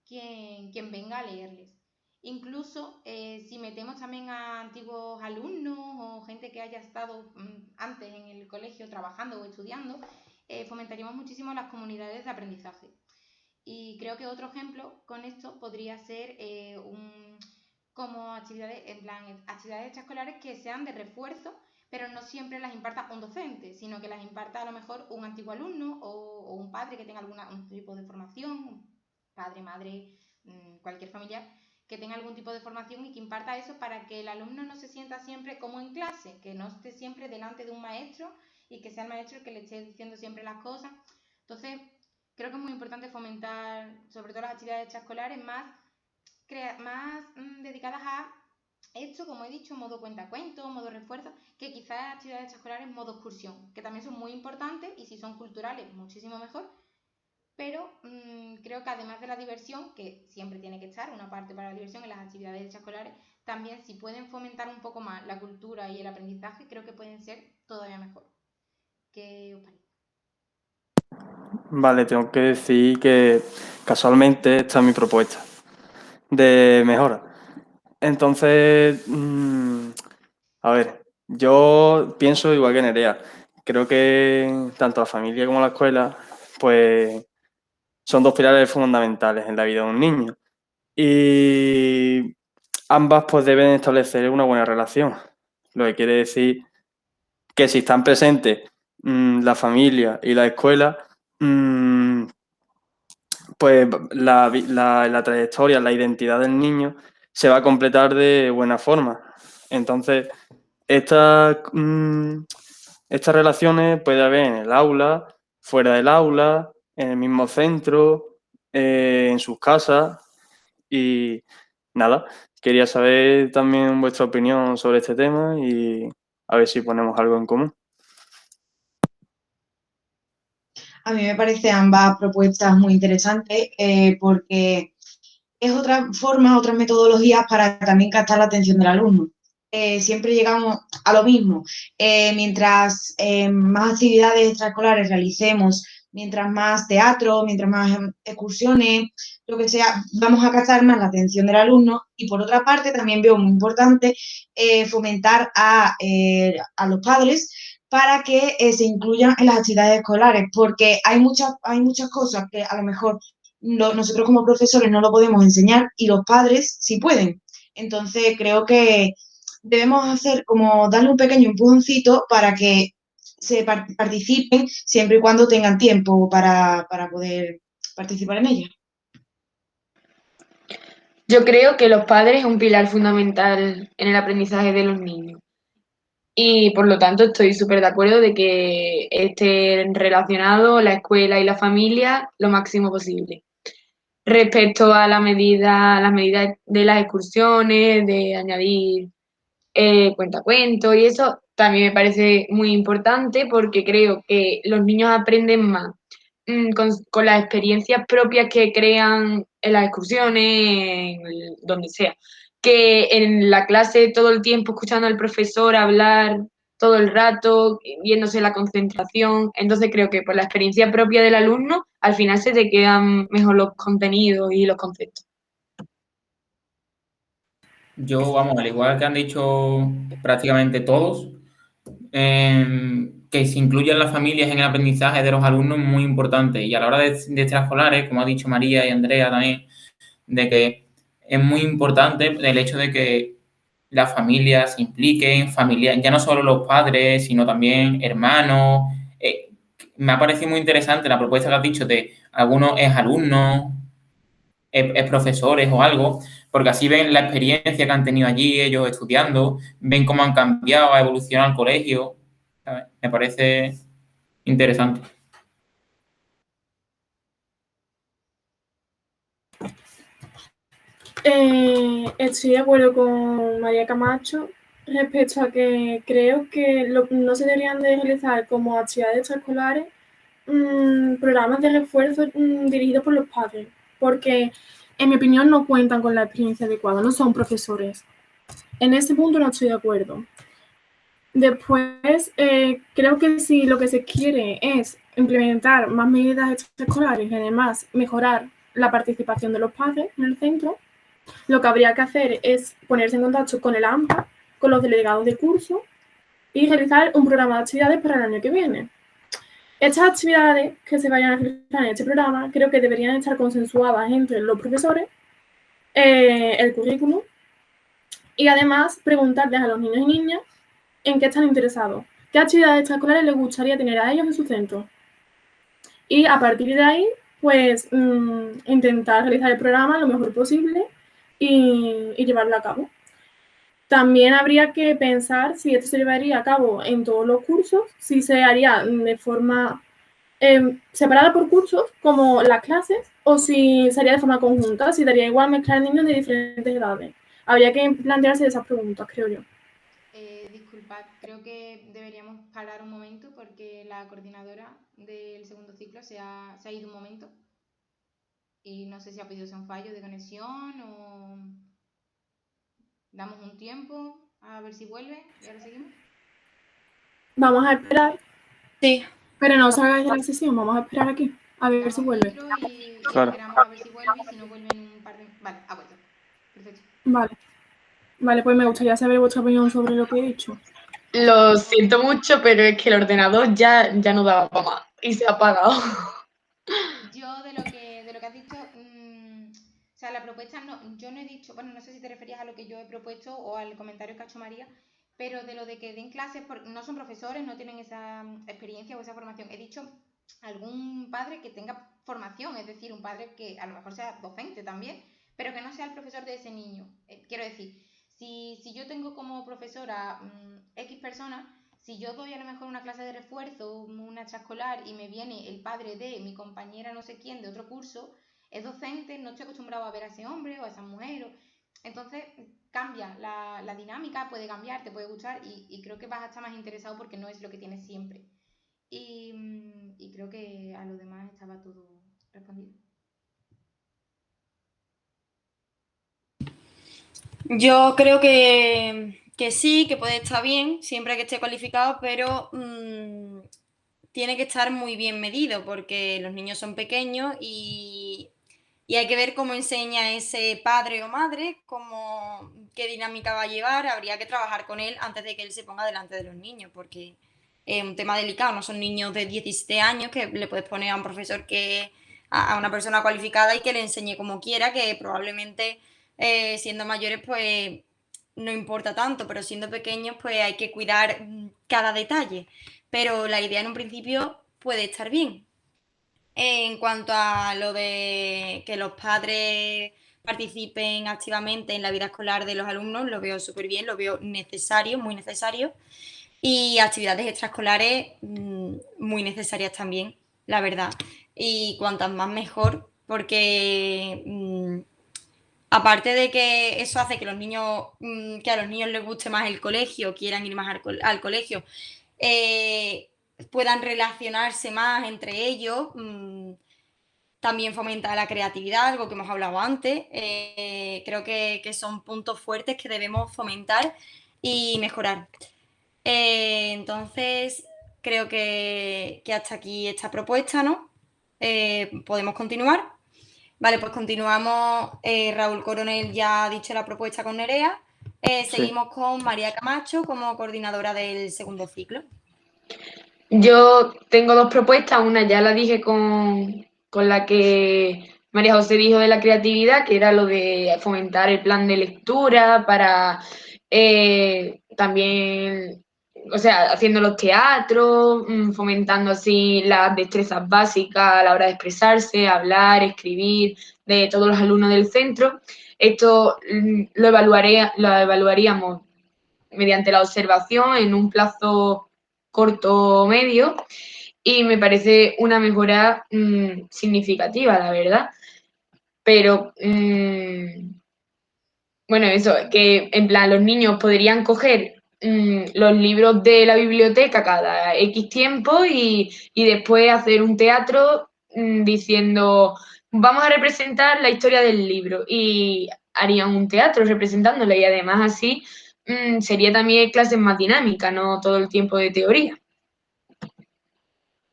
quien venga a leerles. Incluso si metemos también a antiguos alumnos o gente que haya estado antes en el colegio trabajando o estudiando, fomentaríamos muchísimo las comunidades de aprendizaje. Y creo que otro ejemplo con esto podría ser como actividades, en plan, actividades extraescolares que sean de refuerzo, pero no siempre las imparta un docente, sino que las imparta a lo mejor un antiguo alumno o un padre que tenga un tipo de formación, padre, madre, cualquier familiar, que tenga algún tipo de formación y que imparta eso para que el alumno no se sienta siempre como en clase, que no esté siempre delante de un maestro y que sea el maestro el que le esté diciendo siempre las cosas. Entonces, creo que es muy importante fomentar, sobre todo las actividades extraescolares, más dedicadas a esto, como he dicho, modo cuentacuentos, modo refuerzo, que quizás actividades extraescolares modo excursión, que también son muy importantes y si son culturales, muchísimo mejor. Pero creo que además de la diversión, que siempre tiene que estar una parte para la diversión en las actividades extraescolares, también si pueden fomentar un poco más la cultura y el aprendizaje, creo que pueden ser todavía mejor. ¿Qué os parece? Vale, tengo que decir que casualmente esta es mi propuesta de mejora. Entonces, a ver, yo pienso igual que Nerea. Creo que tanto la familia como la escuela, pues, son dos pilares fundamentales en la vida de un niño. Y ambas, pues, deben establecer una buena relación. Lo que quiere decir que si están presentes la familia y la escuela, pues la trayectoria, la identidad del niño se va a completar de buena forma. Entonces, estas relaciones puede haber en el aula, fuera del aula, en el mismo centro, en sus casas y nada, quería saber también vuestra opinión sobre este tema y a ver si ponemos algo en común. A mí me parecen ambas propuestas muy interesantes porque es otra forma, otras metodologías para también captar la atención del alumno. Siempre llegamos a lo mismo. Mientras más actividades extraescolares realicemos, mientras más teatro, mientras más excursiones, lo que sea, vamos a captar más la atención del alumno. Y por otra parte, también veo muy importante fomentar a los padres para que se incluyan en las actividades escolares, porque hay muchas cosas que a lo mejor nosotros como profesores no lo podemos enseñar y los padres sí pueden. Entonces creo que debemos hacer como darle un pequeño empujoncito para que se participen siempre y cuando tengan tiempo para poder participar en ella. Yo creo que los padres es un pilar fundamental en el aprendizaje de los niños. Y por lo tanto estoy súper de acuerdo de que estén relacionados la escuela y la familia lo máximo posible. Respecto a las medidas de las excursiones, de añadir cuentacuentos y eso, también me parece muy importante porque creo que los niños aprenden más con las experiencias propias que crean en las excursiones, donde sea, que en la clase todo el tiempo escuchando al profesor hablar todo el rato, viéndose la concentración. Entonces creo que por la experiencia propia del alumno, al final se te quedan mejor los contenidos y los conceptos. Yo, vamos, al igual que han dicho prácticamente todos, que se incluyan las familias en el aprendizaje de los alumnos es muy importante. Y a la hora de extraescolares, como ha dicho María y Andrea también, de que es muy importante el hecho de que las familias se impliquen, ya no solo los padres, sino también hermanos. Me ha parecido muy interesante la propuesta que has dicho de algunos es alumnos, es profesores o algo, porque así ven la experiencia que han tenido allí ellos estudiando, ven cómo han cambiado, ha evolucionado el colegio. ¿Sabes? Me parece interesante. Estoy de acuerdo con María Camacho respecto a que creo que no se deberían de realizar como actividades extraescolares programas de refuerzo dirigidos por los padres, porque en mi opinión no cuentan con la experiencia adecuada, no son profesores. En ese punto no estoy de acuerdo. Después, creo que si lo que se quiere es implementar más medidas extraescolares y además mejorar la participación de los padres en el centro, lo que habría que hacer es ponerse en contacto con el AMPA, con los delegados de curso y realizar un programa de actividades para el año que viene. Estas actividades que se vayan a realizar en este programa creo que deberían estar consensuadas entre los profesores, el currículum y además preguntarles a los niños y niñas en qué están interesados, qué actividades extraescolares les gustaría tener a ellos en su centro. Y a partir de ahí, pues intentar realizar el programa lo mejor posible y llevarlo a cabo. También habría que pensar si esto se llevaría a cabo en todos los cursos, si se haría de forma separada por cursos, como las clases, o si sería de forma conjunta, si daría igual mezclar niños de diferentes edades. Habría que plantearse esas preguntas, creo yo. Disculpad, creo que deberíamos parar un momento porque la coordinadora del segundo ciclo se ha ido un momento y no sé si ha podido ser un fallo de conexión o damos un tiempo a ver si vuelve y ahora seguimos. Vamos a esperar, Sí. pero no salgáis de la sesión, vamos a esperar aquí, a ver si Damos vuelve. intro y Claro. esperamos a ver si vuelve y si no vuelve en un par de... Vale, ha vuelto. Perfecto. Vale, pues me gustaría saber vuestra opinión sobre lo que he dicho. Lo siento mucho, pero es que el ordenador ya no daba para más y se ha apagado. Yo de lo que has dicho, o sea, la propuesta no, yo no he dicho, bueno, no sé si te referías a lo que yo he propuesto o al comentario que ha hecho María, pero de lo de que den clases, no son profesores, no tienen esa experiencia o esa formación. He dicho algún padre que tenga formación, es decir, un padre que a lo mejor sea docente también, pero que no sea el profesor de ese niño. Quiero decir, si yo tengo como profesora X personas, si yo doy a lo mejor una clase de refuerzo, una extraescolar y me viene el padre de mi compañera no sé quién de otro curso, es docente, no estoy acostumbrado a ver a ese hombre o a esa mujer. Entonces cambia la dinámica, puede cambiar, te puede gustar y creo que vas a estar más interesado porque no es lo que tienes siempre. Y creo que a lo demás estaba todo respondido. Yo creo que sí, que puede estar bien, siempre que esté cualificado, pero tiene que estar muy bien medido porque los niños son pequeños y hay que ver cómo enseña ese padre o madre, qué dinámica va a llevar. Habría que trabajar con él antes de que él se ponga delante de los niños, porque es un tema delicado. No son niños de 17 años que le puedes poner a un profesor a una persona cualificada y que le enseñe como quiera, que probablemente siendo mayores pues no importa tanto, pero siendo pequeños pues hay que cuidar cada detalle. Pero la idea en un principio puede estar bien. En cuanto a lo de que los padres participen activamente en la vida escolar de los alumnos, lo veo súper bien, lo veo necesario, muy necesario. Y actividades extraescolares muy necesarias también, la verdad. Y cuantas más mejor, porque aparte de que eso hace que que a los niños les guste más el colegio, quieran ir más al colegio, puedan relacionarse más entre ellos. También fomenta la creatividad, algo que hemos hablado antes. Creo que son puntos fuertes que debemos fomentar y mejorar. Entonces, creo que hasta aquí esta propuesta, ¿no? Podemos continuar. Vale, pues continuamos. Raúl Coronel ya ha dicho la propuesta con Nerea. Seguimos con María Camacho como coordinadora del segundo ciclo. Yo tengo dos propuestas, una ya la dije con la que María José dijo de la creatividad, que era lo de fomentar el plan de lectura para también, o sea, haciendo los teatros, fomentando así las destrezas básicas a la hora de expresarse, hablar, escribir, de todos los alumnos del centro. Esto lo evaluaríamos mediante la observación en un plazo corto o medio y me parece una mejora significativa, la verdad. Pero, bueno, eso, que en plan los niños podrían coger los libros de la biblioteca cada X tiempo y después hacer un teatro diciendo, vamos a representar la historia del libro y harían un teatro representándolo y además así sería también clases más dinámicas, no todo el tiempo de teoría.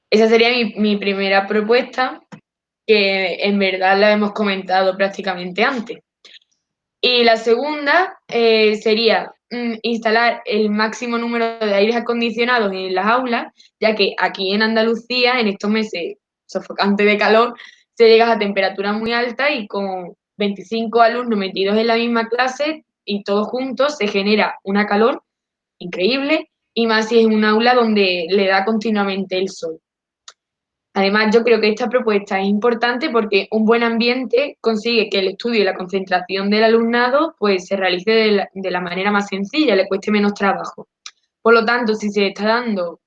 Esa sería mi primera propuesta, que en verdad la hemos comentado prácticamente antes. Y la segunda sería instalar el máximo número de aires acondicionados en las aulas, ya que aquí en Andalucía, en estos meses sofocantes de calor, se llega a temperaturas muy altas y con 25 alumnos metidos en la misma clase y todos juntos se genera una calor increíble y más si es un aula donde le da continuamente el sol. Además, yo creo que esta propuesta es importante porque un buen ambiente consigue que el estudio y la concentración del alumnado pues, se realice de la manera más sencilla, le cueste menos trabajo. Por lo tanto, si se está dando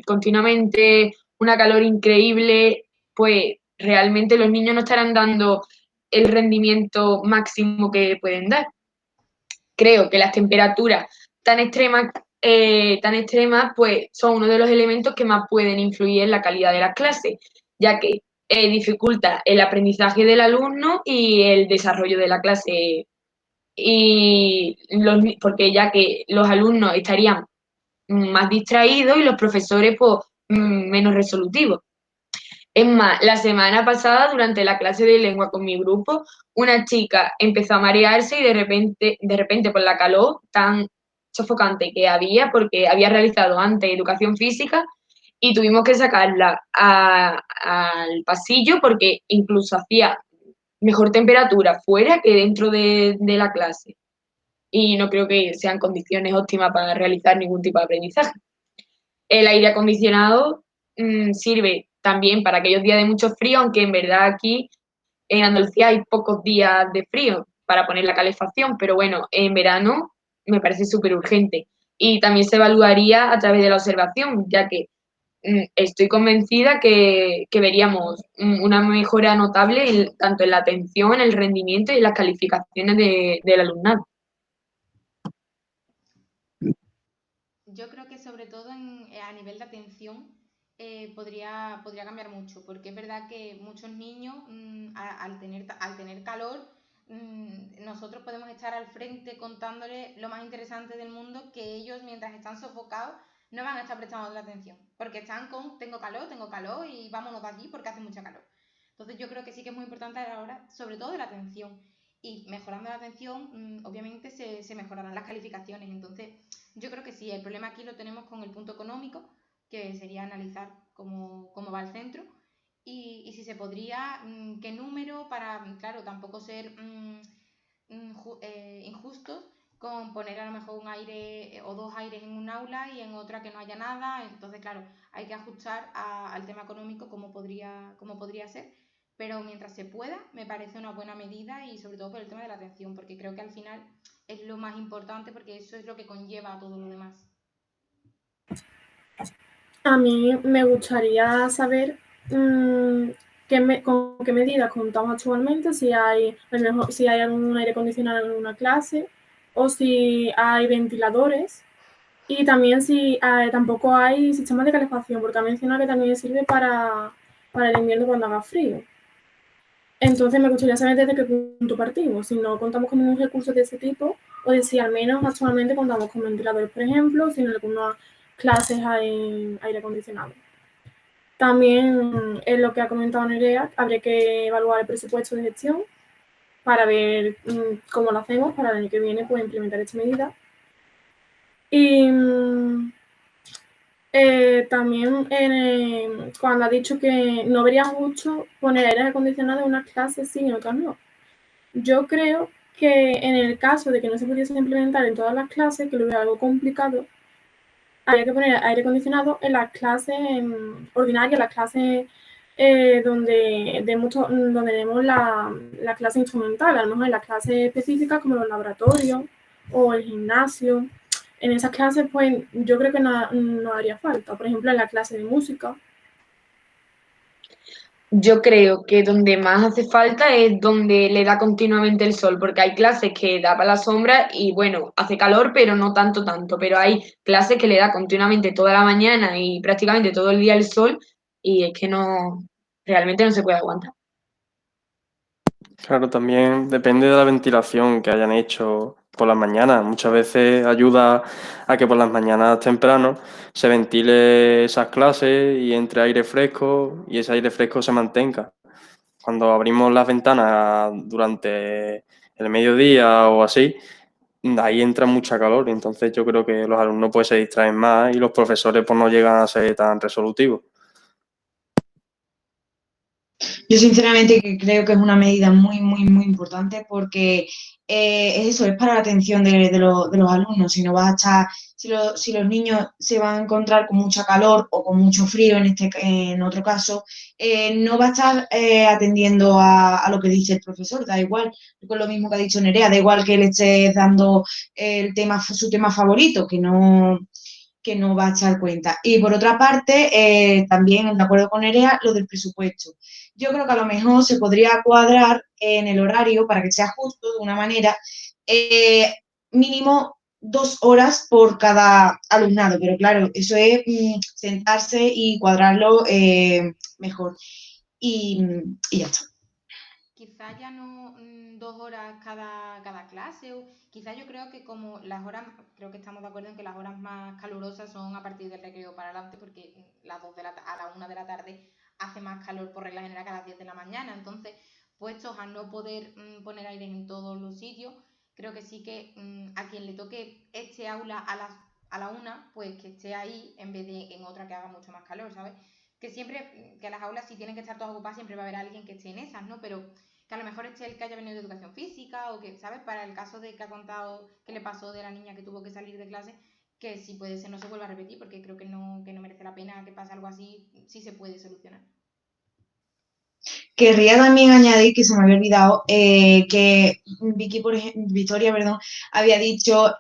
continuamente una calor increíble, pues realmente los niños no estarán dando el rendimiento máximo que pueden dar. creo que las temperaturas tan extremas, pues son uno de los elementos que más pueden influir en la calidad de las clases, ya que dificulta el aprendizaje del alumno y el desarrollo de la clase, porque ya que los alumnos estarían más distraídos y los profesores pues menos resolutivos. Es más, la semana pasada, durante la clase de lengua con mi grupo, una chica empezó a marearse y de repente por la calor tan sofocante que había, porque había realizado antes educación física y tuvimos que sacarla al pasillo porque incluso hacía mejor temperatura fuera que dentro de la clase. Y no creo que sean condiciones óptimas para realizar ningún tipo de aprendizaje. El aire acondicionado sirve también para aquellos días de mucho frío, aunque en verdad aquí en Andalucía hay pocos días de frío para poner la calefacción, pero bueno, en verano me parece súper urgente. Y también se evaluaría a través de la observación, ya que estoy convencida que veríamos una mejora notable tanto en la atención, en el rendimiento y en las calificaciones del alumnado. Yo creo que sobre todo a nivel de atención podría cambiar mucho, porque es verdad que muchos niños al tener calor, nosotros podemos estar al frente contándoles lo más interesante del mundo, que ellos mientras están sofocados no van a estar prestando la atención, porque están con tengo calor y vámonos de aquí porque hace mucha calor. Entonces yo creo que sí que es muy importante a la hora, sobre todo de la atención, y mejorando la atención, obviamente se mejorarán las calificaciones. Entonces yo creo que sí, el problema aquí lo tenemos con el punto económico, que sería analizar cómo va el centro y si se podría, qué número, para, claro, tampoco ser injustos con poner a lo mejor un aire o dos aires en un aula y en otra que no haya nada. Entonces, claro, hay que ajustar al tema económico cómo podría ser, pero mientras se pueda, me parece una buena medida y sobre todo por el tema de la atención, porque creo que al final es lo más importante, porque eso es lo que conlleva a todo lo demás. A mí me gustaría saber con qué medidas contamos actualmente, si hay algún aire acondicionado en una clase o si hay ventiladores, y también si tampoco hay sistemas de calefacción, porque ha mencionado que también sirve para el invierno cuando haga frío. Entonces me gustaría saber desde qué punto partimos, si no contamos con ningún recurso de ese tipo, o de si al menos actualmente contamos con ventiladores, por ejemplo, si en algunas clases hay aire acondicionado. También, en lo que ha comentado Nerea, habría que evaluar el presupuesto de gestión para ver cómo lo hacemos para el año que viene, pues implementar esta medida. Y también cuando ha dicho que no vería justo poner aire acondicionado en unas clases sí y en otras no. Yo creo que en el caso de que no se pudiese implementar en todas las clases, que lo veo algo complicado, habría que poner aire acondicionado en las clases ordinarias, las clases donde demos la clase instrumental, a lo mejor en las clases específicas como los laboratorios o el gimnasio. En esas clases, pues yo creo que no haría falta. Por ejemplo, en la clase de música. Yo creo que donde más hace falta es donde le da continuamente el sol, porque hay clases que da para la sombra y bueno, hace calor, pero no tanto, pero hay clases que le da continuamente toda la mañana y prácticamente todo el día el sol y es que realmente no se puede aguantar. Claro, también depende de la ventilación que hayan hecho por las mañanas. Muchas veces ayuda a que por las mañanas temprano se ventile esas clases y entre aire fresco y ese aire fresco se mantenga. Cuando abrimos las ventanas durante el mediodía o así, ahí entra mucha calor. Entonces yo creo que los alumnos pues se distraen más y los profesores pues no llegan a ser tan resolutivos. Yo sinceramente creo que es una medida muy, muy, muy importante porque es eso, es para la atención de los alumnos. Si no vas a estar, si los niños se van a encontrar con mucha calor o con mucho frío, en otro caso, no va a estar atendiendo a lo que dice el profesor, da igual, con lo mismo que ha dicho Nerea, da igual que le estés dando su tema favorito, que no va a echar cuenta. Y por otra parte, también de acuerdo con Nerea, lo del presupuesto. Yo creo que a lo mejor se podría cuadrar en el horario para que sea justo de una manera, mínimo 2 horas por cada alumnado, pero claro, eso es sentarse y cuadrarlo mejor. Y ya está. Quizás ya no 2 horas cada clase, o quizás yo creo que como las horas, creo que estamos de acuerdo en que las horas más calurosas son a partir del recreo para adelante, porque las 2 a la 1 de la tarde hace más calor por regla general que a las 10 de la mañana. Entonces, puestos a no poder poner aire en todos los sitios, creo que sí que a quien le toque este aula a la 1, pues que esté ahí en vez de en otra que haga mucho más calor, ¿sabes? Que siempre, que las aulas si tienen que estar todas ocupadas, siempre va a haber alguien que esté en esas, ¿no? Pero que a lo mejor esté el que haya venido de educación física o que, ¿sabes? Para el caso de que ha contado que le pasó de la niña que tuvo que salir de clase, que si puede ser no se vuelva a repetir, porque creo que no merece la pena que pase algo así, sí se puede solucionar. Querría también añadir que se me había olvidado que Victoria, perdón, había dicho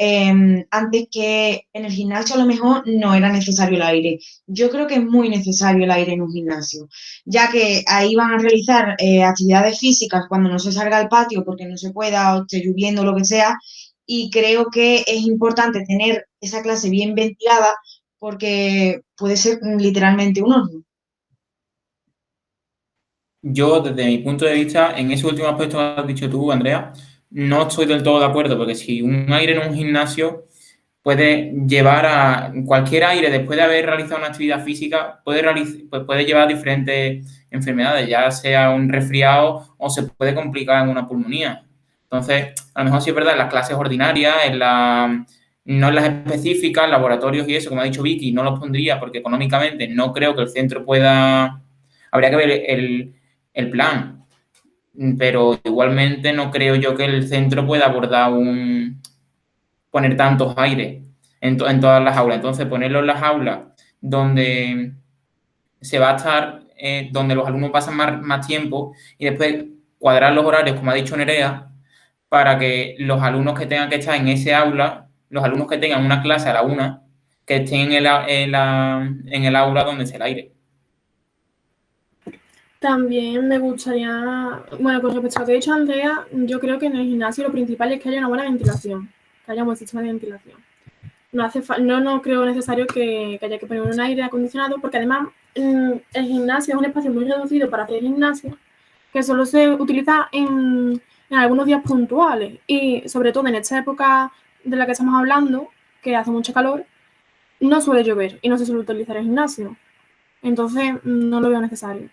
antes que en el gimnasio a lo mejor no era necesario el aire. Yo creo que es muy necesario el aire en un gimnasio, ya que ahí van a realizar actividades físicas cuando no se salga al patio porque no se pueda o esté lloviendo o lo que sea, y creo que es importante tener esa clase bien ventilada porque puede ser literalmente un horno. Yo, desde mi punto de vista, en ese último aspecto que has dicho tú, Andrea, no estoy del todo de acuerdo, porque si un aire en un gimnasio puede llevar a cualquier aire, después de haber realizado una actividad física, pues puede llevar a diferentes enfermedades, ya sea un resfriado o se puede complicar en una pulmonía. Entonces, a lo mejor sí es verdad, en las clases ordinarias, no en las específicas, laboratorios y eso, como ha dicho Vicky, no los pondría porque económicamente no creo que el centro pueda. Habría que ver el plan, pero igualmente no creo yo que el centro pueda abordar poner tantos aires en todas las aulas. Entonces, ponerlo en las aulas donde se va a estar, donde los alumnos pasan más tiempo, y después cuadrar los horarios, como ha dicho Nerea, para que los alumnos que tengan que estar en ese aula, los alumnos que tengan una clase a la 1, que estén en el aula donde esté el aire. También me gustaría, bueno, con respecto a lo que ha dicho Andrea, yo creo que en el gimnasio lo principal es que haya una buena ventilación, que haya un buen sistema de ventilación. No creo necesario que haya que poner un aire acondicionado, porque además el gimnasio es un espacio muy reducido para hacer gimnasio, que solo se utiliza en algunos días puntuales, y sobre todo en esta época de la que estamos hablando, que hace mucho calor, no suele llover y no se suele utilizar el gimnasio. Entonces no lo veo necesario.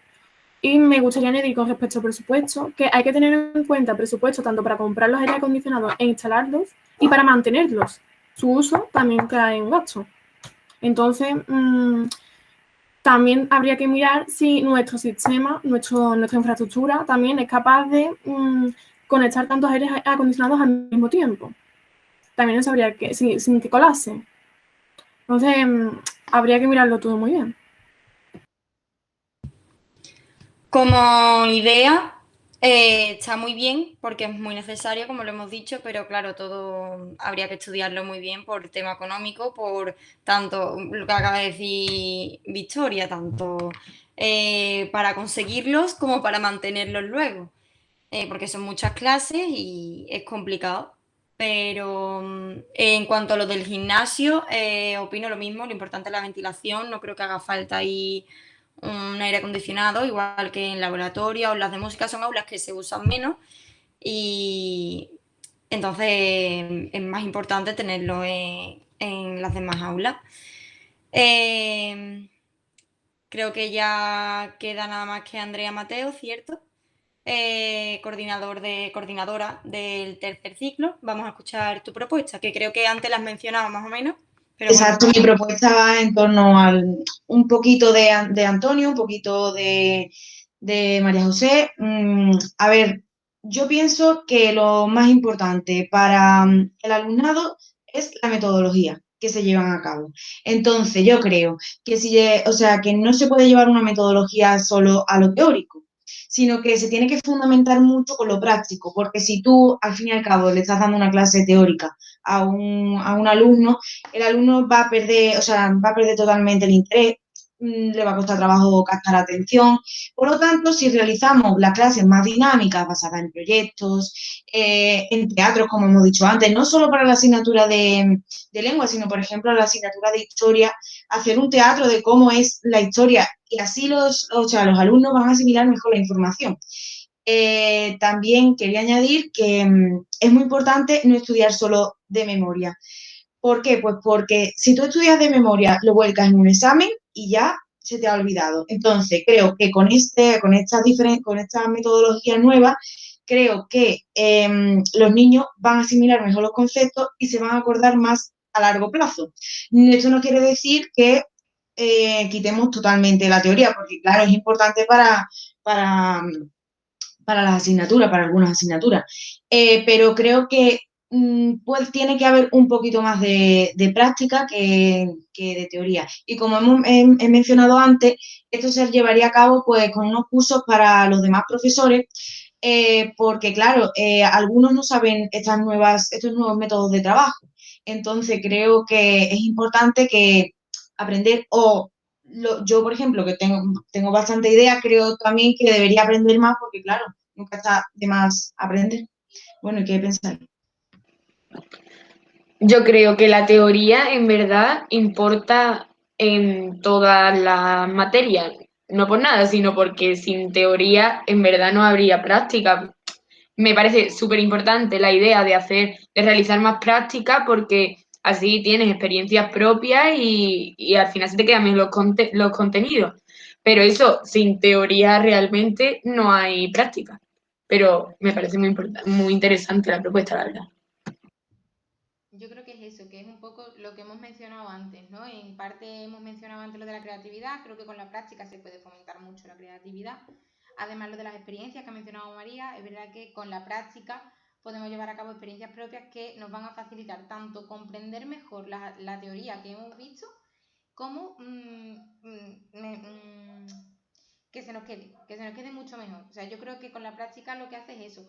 Y me gustaría añadir con respecto al presupuesto que hay que tener en cuenta el presupuesto tanto para comprar los aires acondicionados e instalarlos y para mantenerlos. Su uso también cae en gasto. Entonces, también habría que mirar si nuestro sistema, nuestra infraestructura también es capaz de conectar tantos aires acondicionados al mismo tiempo. También eso habría que, sin que colapse. Entonces, habría que mirarlo todo muy bien. Como idea, está muy bien porque es muy necesario, como lo hemos dicho, pero claro, todo habría que estudiarlo muy bien por tema económico, por tanto lo que acaba de decir Victoria, tanto para conseguirlos como para mantenerlos luego, porque son muchas clases y es complicado. Pero en cuanto a lo del gimnasio, opino lo mismo, lo importante es la ventilación, no creo que haga falta ahí un aire acondicionado, igual que en laboratorio. Aulas de música son aulas que se usan menos y entonces es más importante tenerlo en las demás aulas. Creo que ya queda nada más que Andrea Mateo, ¿cierto? Coordinadora del tercer ciclo. Vamos a escuchar tu propuesta, que creo que antes la has mencionado más o menos. Pero Exacto, bueno. mi propuesta va en torno a un poquito de Antonio, un poquito de María José. A ver, yo pienso que lo más importante para el alumnado es la metodología que se llevan a cabo. Entonces, yo creo que que no se puede llevar una metodología solo a lo teórico, sino que se tiene que fundamentar mucho con lo práctico, porque si tú, al fin y al cabo, le estás dando una clase teórica a un alumno, el alumno va a perder totalmente el interés le va a costar trabajo captar atención. Por lo tanto, si realizamos las clases más dinámicas, basadas en proyectos, en teatros, como hemos dicho antes, no solo para la asignatura de lengua, sino, por ejemplo, la asignatura de historia, hacer un teatro de cómo es la historia y así los alumnos van a asimilar mejor la información. También quería añadir que es muy importante no estudiar solo de memoria. ¿Por qué? Pues porque si tú estudias de memoria, lo vuelcas en un examen y ya se te ha olvidado. Entonces, creo que con estas metodologías nuevas, creo que los niños van a asimilar mejor los conceptos y se van a acordar más a largo plazo. Esto no quiere decir que quitemos totalmente la teoría, porque claro, es importante para las asignaturas, para algunas asignaturas. Pero creo que pues tiene que haber un poquito más de práctica que de teoría. Y como he mencionado antes, esto se llevaría a cabo pues con unos cursos para los demás profesores, porque claro, algunos no saben estos nuevos métodos de trabajo. Entonces creo que es importante que aprender yo, por ejemplo, que tengo bastante idea, creo también que debería aprender más porque, claro, nunca está de más aprender. Bueno, ¿y qué pensáis? Yo creo que la teoría en verdad importa en todas las materias, no por nada, sino porque sin teoría en verdad no habría práctica. Me parece súper importante la idea de realizar más práctica porque así tienes experiencias propias y al final se te quedan bien los contenidos. Pero eso, sin teoría realmente no hay práctica. Pero me parece muy interesante la propuesta, la verdad. Yo creo que es eso, que es un poco lo que hemos mencionado antes, ¿no? En parte hemos mencionado antes lo de la creatividad, creo que con la práctica se puede fomentar mucho la creatividad. Además, lo de las experiencias que ha mencionado María, es verdad que con la práctica podemos llevar a cabo experiencias propias que nos van a facilitar tanto comprender mejor la teoría que hemos visto, como que se nos quede mucho mejor. O sea, yo creo que con la práctica lo que hace es eso,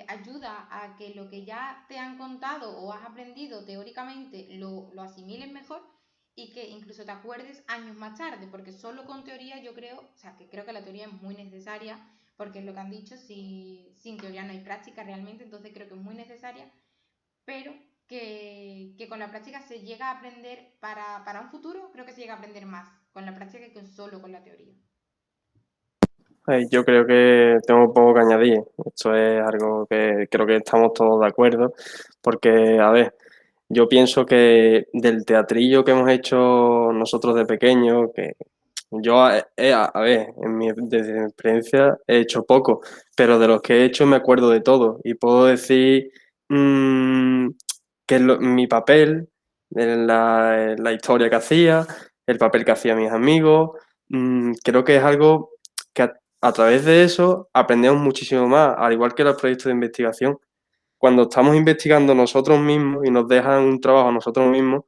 ayuda a que lo que ya te han contado o has aprendido teóricamente lo asimiles mejor y que incluso te acuerdes años más tarde, porque solo con teoría yo creo, o sea, que creo que la teoría es muy necesaria, porque es lo que han dicho, sin teoría no hay práctica realmente, entonces creo que es muy necesaria, pero que con la práctica se llega a aprender para un futuro, creo que se llega a aprender más con la práctica que solo con la teoría. Yo creo que tengo poco que añadir. Esto es algo que creo que estamos todos de acuerdo, porque, a ver, yo pienso que del teatrillo que hemos hecho nosotros de pequeños, que yo, a ver, desde mi experiencia he hecho poco, pero de los que he hecho me acuerdo de todo y puedo decir que mi papel en la historia que hacía, el papel que hacía mis amigos, creo que es algo que a través de eso aprendemos muchísimo más, al igual que los proyectos de investigación. Cuando estamos investigando nosotros mismos y nos dejan un trabajo a nosotros mismos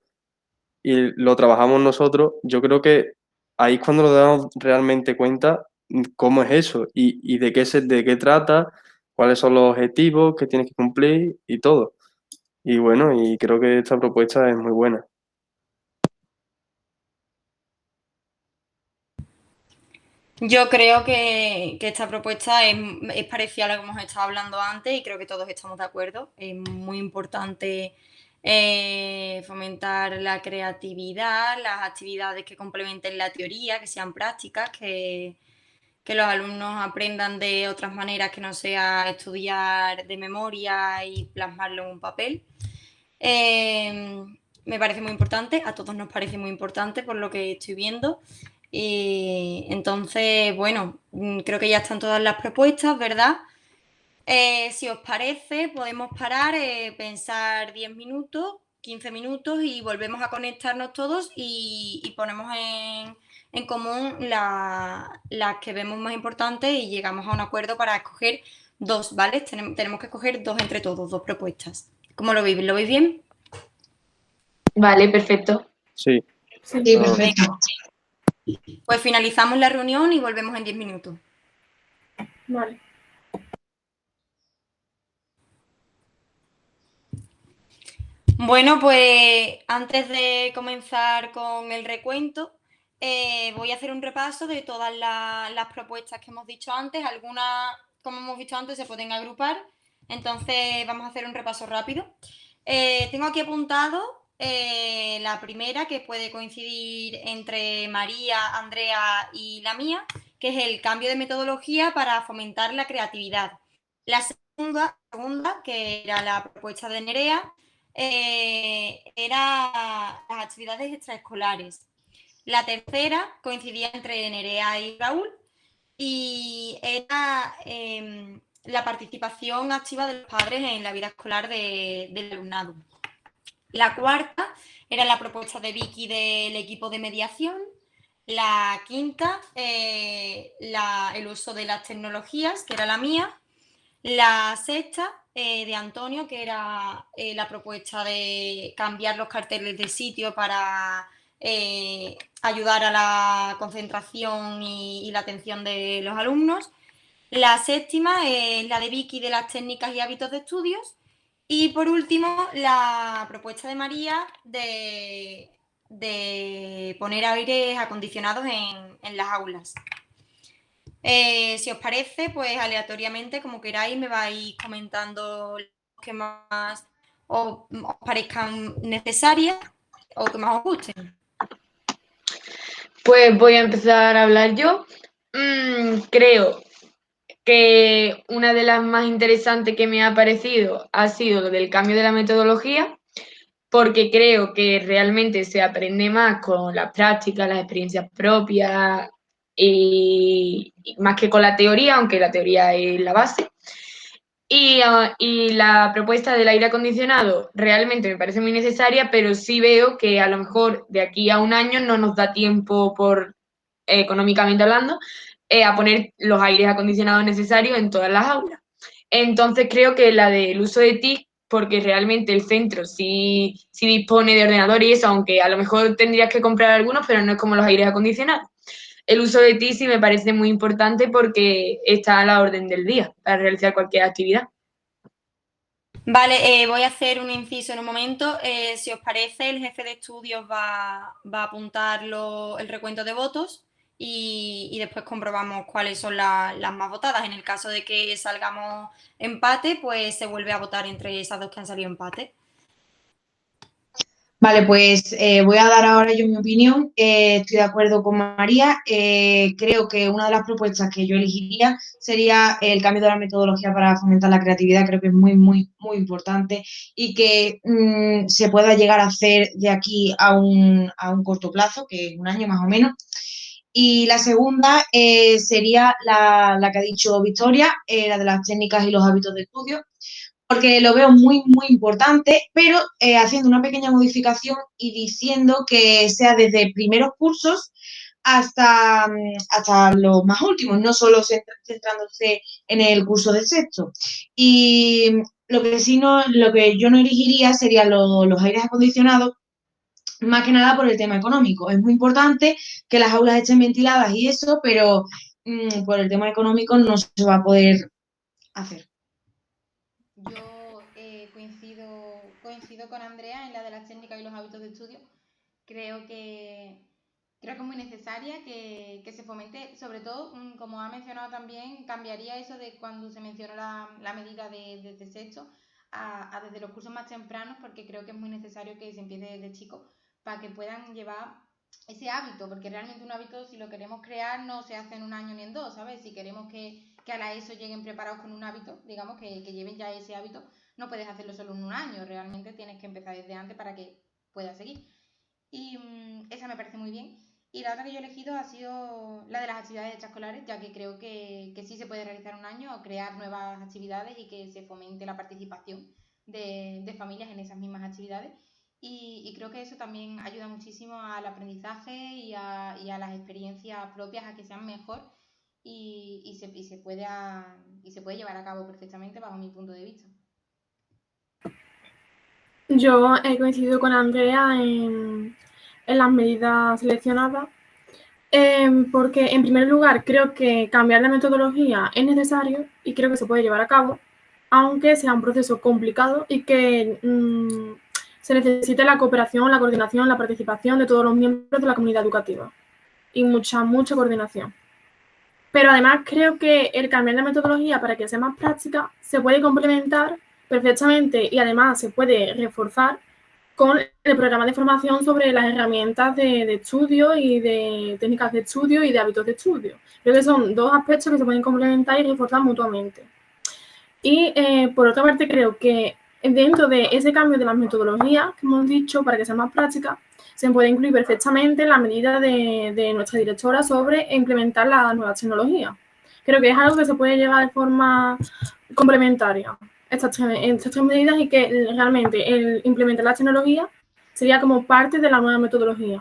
y lo trabajamos nosotros, yo creo que ahí es cuando nos damos realmente cuenta cómo es eso y de qué trata, cuáles son los objetivos que tienes que cumplir y todo. Y bueno, y creo que esta propuesta es muy buena. Yo creo que esta propuesta es parecida a lo que hemos estado hablando antes y creo que todos estamos de acuerdo. Es muy importante fomentar la creatividad, las actividades que complementen la teoría, que sean prácticas, que los alumnos aprendan de otras maneras que no sea estudiar de memoria y plasmarlo en un papel. Me parece muy importante, a todos nos parece muy importante por lo que estoy viendo. Y entonces, bueno, creo que ya están todas las propuestas, ¿verdad? Si os parece, podemos parar, pensar 10 minutos, 15 minutos y volvemos a conectarnos todos y ponemos en común las que vemos más importantes y llegamos a un acuerdo para escoger dos, ¿vale? Tenemos que escoger dos entre todos, dos propuestas. ¿Cómo lo veis? ¿Lo veis bien? Vale, perfecto. Sí. Sí, todo. perfecto. Pues finalizamos la reunión y volvemos en 10 minutos. Vale. Bueno, pues antes de comenzar con el recuento, voy a hacer un repaso de todas las propuestas que hemos dicho antes. Algunas, como hemos visto antes, se pueden agrupar. Entonces vamos a hacer un repaso rápido. Tengo aquí apuntado la primera, que puede coincidir entre María, Andrea y la mía, que es el cambio de metodología para fomentar la creatividad. La segunda, que era la propuesta de Nerea, era las actividades extraescolares. La tercera coincidía entre Nerea y Raúl y era la participación activa de los padres en la vida escolar del alumnado. La cuarta era la propuesta de Vicky del equipo de mediación. La quinta, el uso de las tecnologías, que era la mía. La sexta, de Antonio, que era la propuesta de cambiar los carteles de sitio para ayudar a la concentración y la atención de los alumnos. La séptima es la de Vicky de las técnicas y hábitos de estudios. Y por último, la propuesta de María de poner aires acondicionados en las aulas. Si os parece, pues aleatoriamente, como queráis, me vais comentando los que más os parezcan necesarias o que más os gusten. Pues voy a empezar a hablar yo. Creo que una de las más interesantes que me ha parecido ha sido lo del cambio de la metodología, porque creo que realmente se aprende más con las prácticas, las experiencias propias y más que con la teoría, aunque la teoría es la base. Y la propuesta del aire acondicionado realmente me parece muy necesaria, pero sí veo que a lo mejor de aquí a un año no nos da tiempo, económicamente hablando, a poner los aires acondicionados necesarios en todas las aulas. Entonces creo que la del uso de TIC, porque realmente el centro sí dispone de ordenador y eso, aunque a lo mejor tendrías que comprar algunos, pero no es como los aires acondicionados. El uso de TIC sí me parece muy importante porque está a la orden del día para realizar cualquier actividad. Vale, voy a hacer un inciso en un momento. Si os parece, el jefe de estudios va a apuntar el recuento de votos y después comprobamos cuáles son las más votadas. En el caso de que salgamos empate, pues se vuelve a votar entre esas dos que han salido empate. Vale, pues voy a dar ahora yo mi opinión. Estoy de acuerdo con María. Creo que una de las propuestas que yo elegiría sería el cambio de la metodología para fomentar la creatividad. Creo que es muy, muy, muy importante y que se pueda llegar a hacer de aquí a un corto plazo, que es un año más o menos. Y la segunda sería la que ha dicho Victoria, la de las técnicas y los hábitos de estudio, porque lo veo muy, muy importante, pero haciendo una pequeña modificación y diciendo que sea desde primeros cursos hasta los más últimos, no solo centrándose en el curso de sexto. Y lo que yo no elegiría serían los aires acondicionados, más que nada por el tema económico. Es muy importante que las aulas estén ventiladas y eso, pero por el tema económico no se va a poder hacer. Yo coincido con Andrea en la de las técnicas y los hábitos de estudio. Creo que es muy necesaria que se fomente, sobre todo, como ha mencionado también, cambiaría eso de cuando se mencionó la medida desde sexto a desde los cursos más tempranos, porque creo que es muy necesario que se empiece desde chicos para que puedan llevar ese hábito, porque realmente un hábito, si lo queremos crear, no se hace en un año ni en dos, ¿sabes? Si queremos que a la ESO lleguen preparados con un hábito, digamos, que lleven ya ese hábito, no puedes hacerlo solo en un año, realmente tienes que empezar desde antes para que puedas seguir. Y esa me parece muy bien. Y la otra que yo he elegido ha sido la de las actividades extraescolares, ya que creo que sí se puede realizar un año o crear nuevas actividades y que se fomente la participación de familias en esas mismas actividades. Y creo que eso también ayuda muchísimo al aprendizaje y a las experiencias propias a que sean mejor y se puede llevar a cabo perfectamente bajo mi punto de vista. Yo he coincidido con Andrea en las medidas seleccionadas, porque en primer lugar creo que cambiar de metodología es necesario y creo que se puede llevar a cabo, aunque sea un proceso complicado y que se necesite la cooperación, la coordinación, la participación de todos los miembros de la comunidad educativa. y mucha coordinación. Pero además creo que el cambiar la metodología para que sea más práctica se puede complementar perfectamente y además se puede reforzar con el programa de formación sobre las herramientas de estudio y de técnicas de estudio y de hábitos de estudio. Creo que son dos aspectos que se pueden complementar y reforzar mutuamente. Y por otra parte creo que dentro de ese cambio de las metodologías que hemos dicho para que sea más práctica, se puede incluir perfectamente la medida de nuestra directora sobre implementar las nuevas tecnologías. Creo que es algo que se puede llevar de forma complementaria, estas tres medidas, y que realmente el implementar las tecnologías sería como parte de la nueva metodología.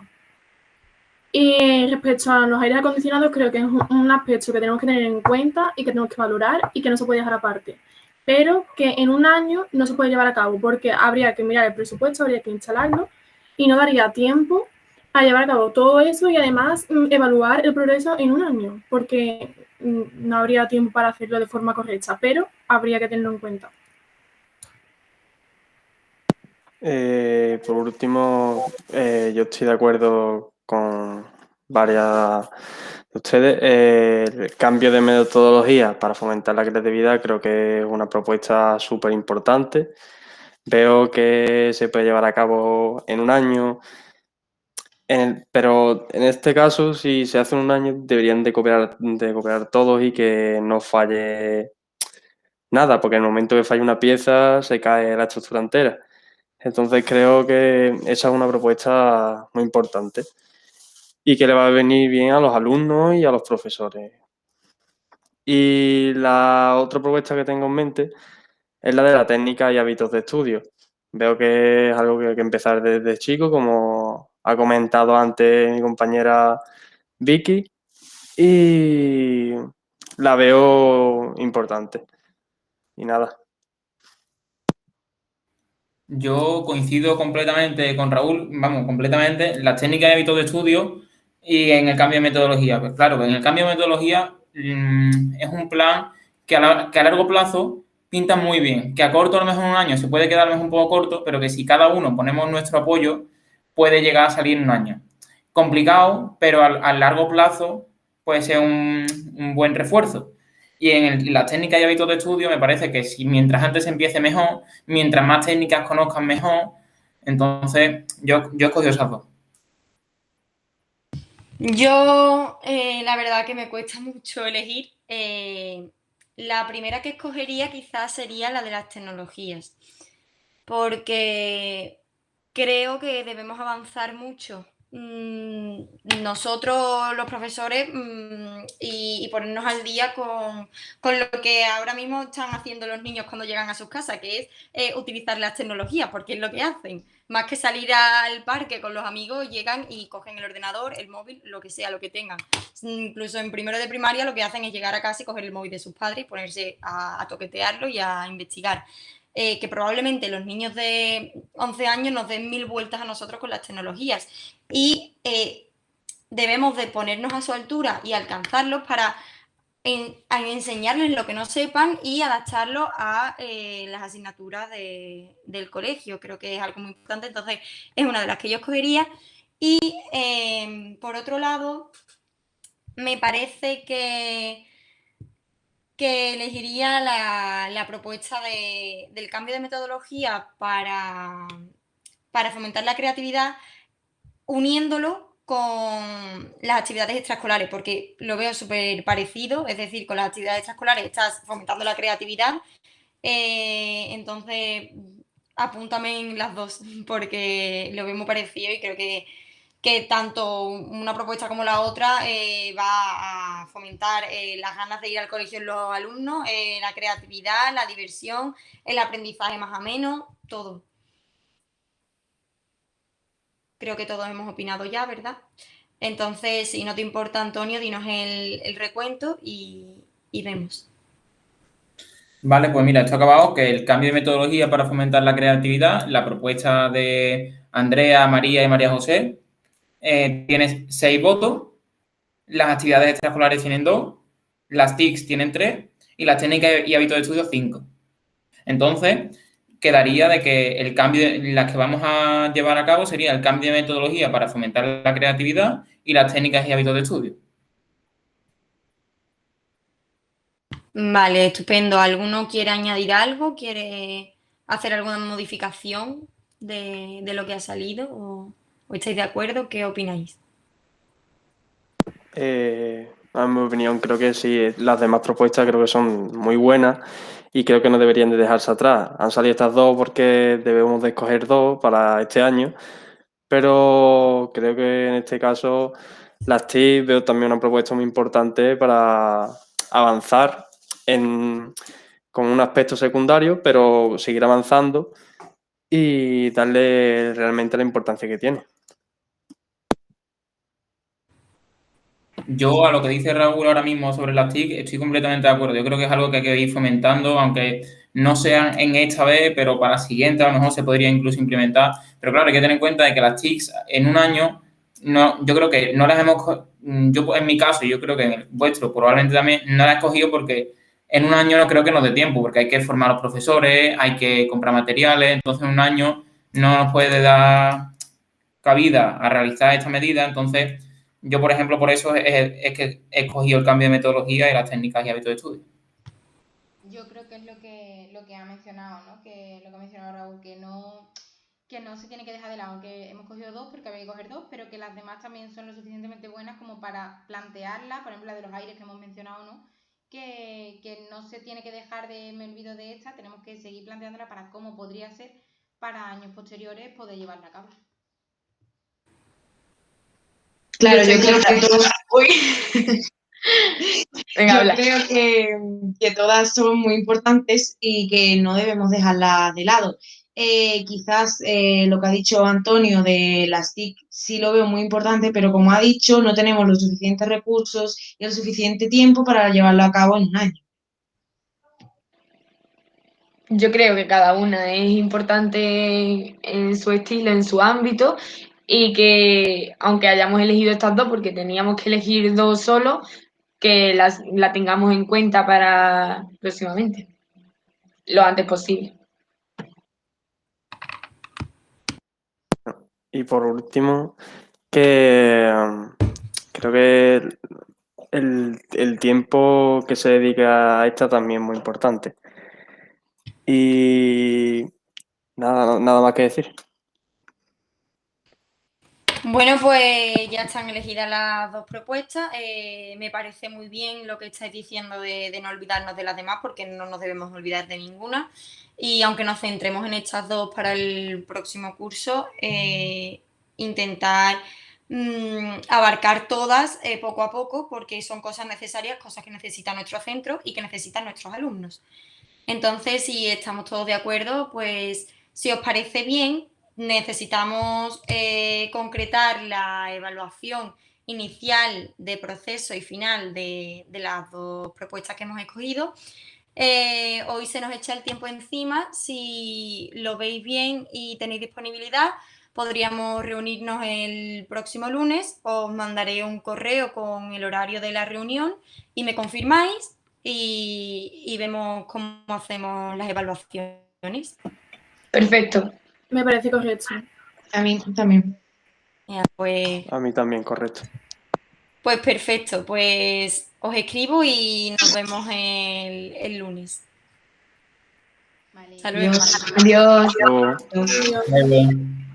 Y respecto a los aires acondicionados, creo que es un aspecto que tenemos que tener en cuenta y que tenemos que valorar y que no se puede dejar aparte. Pero que en un año no se puede llevar a cabo porque habría que mirar el presupuesto, habría que instalarlo y no daría tiempo a llevar a cabo todo eso y además evaluar el progreso en un año porque no habría tiempo para hacerlo de forma correcta, pero habría que tenerlo en cuenta. Por último, yo estoy de acuerdo con varias de ustedes. El cambio de metodología para fomentar la creatividad creo que es una propuesta súper importante. Veo que se puede llevar a cabo en un año, pero en este caso, si se hace en un año, deberían de cooperar todos y que no falle nada, porque en el momento que falla una pieza se cae la estructura entera. Entonces creo que esa es una propuesta muy importante y que le va a venir bien a los alumnos y a los profesores. Y la otra propuesta que tengo en mente es la de la técnica y hábitos de estudio. Veo que es algo que hay que empezar desde chico, como ha comentado antes mi compañera Vicky, y la veo importante. Y nada. Yo coincido completamente con Raúl, vamos, completamente, las técnicas y hábitos de estudio y en el cambio de metodología. Pues claro, en el cambio de metodología es un plan que a largo plazo pinta muy bien, que a corto a lo mejor un año se puede quedar a lo mejor un poco corto, pero que si cada uno ponemos nuestro apoyo puede llegar a salir en un año. Complicado, pero a largo plazo puede ser un buen refuerzo. Y en las técnicas y hábitos de estudio me parece que si mientras antes se empiece mejor, mientras más técnicas conozcan mejor, entonces yo escogí esas dos. Yo, la verdad que me cuesta mucho elegir. La primera que escogería quizás sería la de las tecnologías, porque creo que debemos avanzar mucho. Nosotros los profesores y ponernos al día con lo que ahora mismo están haciendo los niños cuando llegan a sus casas, que es utilizar las tecnologías, porque es lo que hacen. Más que salir al parque con los amigos, llegan y cogen el ordenador, el móvil, lo que sea, lo que tengan. Incluso en primero de primaria lo que hacen es llegar a casa y coger el móvil de sus padres y ponerse a toquetearlo y a investigar. Que probablemente los niños de 11 años nos den 1000 vueltas a nosotros con las tecnologías y debemos de ponernos a su altura y alcanzarlos para enseñarles lo que no sepan y adaptarlo a las asignaturas del colegio. Creo que es algo muy importante, entonces es una de las que yo escogería. Y por otro lado, me parece que elegiría la propuesta del cambio de metodología para fomentar la creatividad, uniéndolo con las actividades extraescolares, porque lo veo súper parecido, es decir, con las actividades extraescolares estás fomentando la creatividad, entonces apúntame en las dos, porque lo veo muy parecido y creo que tanto una propuesta como la otra va a fomentar las ganas de ir al colegio en los alumnos, la creatividad, la diversión, el aprendizaje más ameno, todo. Creo que todos hemos opinado ya, ¿verdad? Entonces, si no te importa, Antonio, dinos el recuento y vemos. Vale, pues mira, esto ha acabado que el cambio de metodología para fomentar la creatividad, la propuesta de Andrea, María y María José, tiene 6 votos, las actividades extraescolares tienen 2, las TICs tienen 3 y las técnicas y hábitos de estudio 5. Entonces, quedaría de que el cambio, las que vamos a llevar a cabo sería el cambio de metodología para fomentar la creatividad y las técnicas y hábitos de estudio. Vale, estupendo. ¿Alguno quiere añadir algo? ¿Quiere hacer alguna modificación de lo que ha salido? ¿O estáis de acuerdo? ¿Qué opináis? En mi opinión, creo que sí, las demás propuestas creo que son muy buenas y creo que no deberían de dejarse atrás. Han salido estas dos porque debemos de escoger dos para este año, pero creo que en este caso las TIC veo también una propuesta muy importante para avanzar con un aspecto secundario, pero seguir avanzando y darle realmente la importancia que tiene. Yo a lo que dice Raúl ahora mismo sobre las TIC estoy completamente de acuerdo. Yo creo que es algo que hay que ir fomentando, aunque no sean en esta vez, pero para la siguiente a lo mejor se podría incluso implementar. Pero claro, hay que tener en cuenta de que las TICs en un año, no, yo creo que no las hemos, yo en mi caso, yo creo que en el vuestro probablemente también no las he escogido porque en un año no creo que nos dé tiempo, porque hay que formar a los profesores, hay que comprar materiales, entonces en un año no nos puede dar cabida a realizar esta medida, entonces yo, por ejemplo, por eso es que he escogido el cambio de metodología y las técnicas y hábitos de estudio. Yo creo que es lo que ha mencionado, ¿no? Que lo que ha mencionado Raúl, que no se tiene que dejar de lado, que hemos cogido dos porque había que coger dos, pero que las demás también son lo suficientemente buenas como para plantearlas, por ejemplo la de los aires que hemos mencionado, ¿no? Que no se tiene que dejar de, me olvido de esta, tenemos que seguir planteándola para cómo podría ser para años posteriores poder llevarla a cabo. Claro, yo creo que todas, Venga, habla. creo que todas son muy importantes y que no debemos dejarlas de lado. Quizás lo que ha dicho Antonio de las TIC sí lo veo muy importante, pero como ha dicho, no tenemos los suficientes recursos y el suficiente tiempo para llevarlo a cabo en un año. Yo creo que cada una es importante en su estilo, en su ámbito, y que aunque hayamos elegido estas dos, porque teníamos que elegir dos solo, que la tengamos en cuenta para próximamente, lo antes posible. Y por último, que creo que el tiempo que se dedica a esta también es muy importante. Y nada más que decir. Bueno, pues ya están elegidas las dos propuestas. Me parece muy bien lo que estáis diciendo de no olvidarnos de las demás, porque no nos debemos olvidar de ninguna. Y aunque nos centremos en estas dos para el próximo curso, intentar abarcar todas poco a poco, porque son cosas necesarias, cosas que necesita nuestro centro y que necesitan nuestros alumnos. Entonces, si estamos todos de acuerdo, pues si os parece bien, necesitamos concretar la evaluación inicial de proceso y final de las dos propuestas que hemos escogido. Hoy se nos echa el tiempo encima. Si lo veis bien y tenéis disponibilidad, podríamos reunirnos el próximo lunes. Os mandaré un correo con el horario de la reunión y me confirmáis y vemos cómo hacemos las evaluaciones. Perfecto. Me parece correcto. A mí también. Ya, pues A mí también, correcto. Pues perfecto, pues os escribo y nos vemos el lunes. Vale. Hasta luego. Adiós. Luego. Adiós. Muy bien.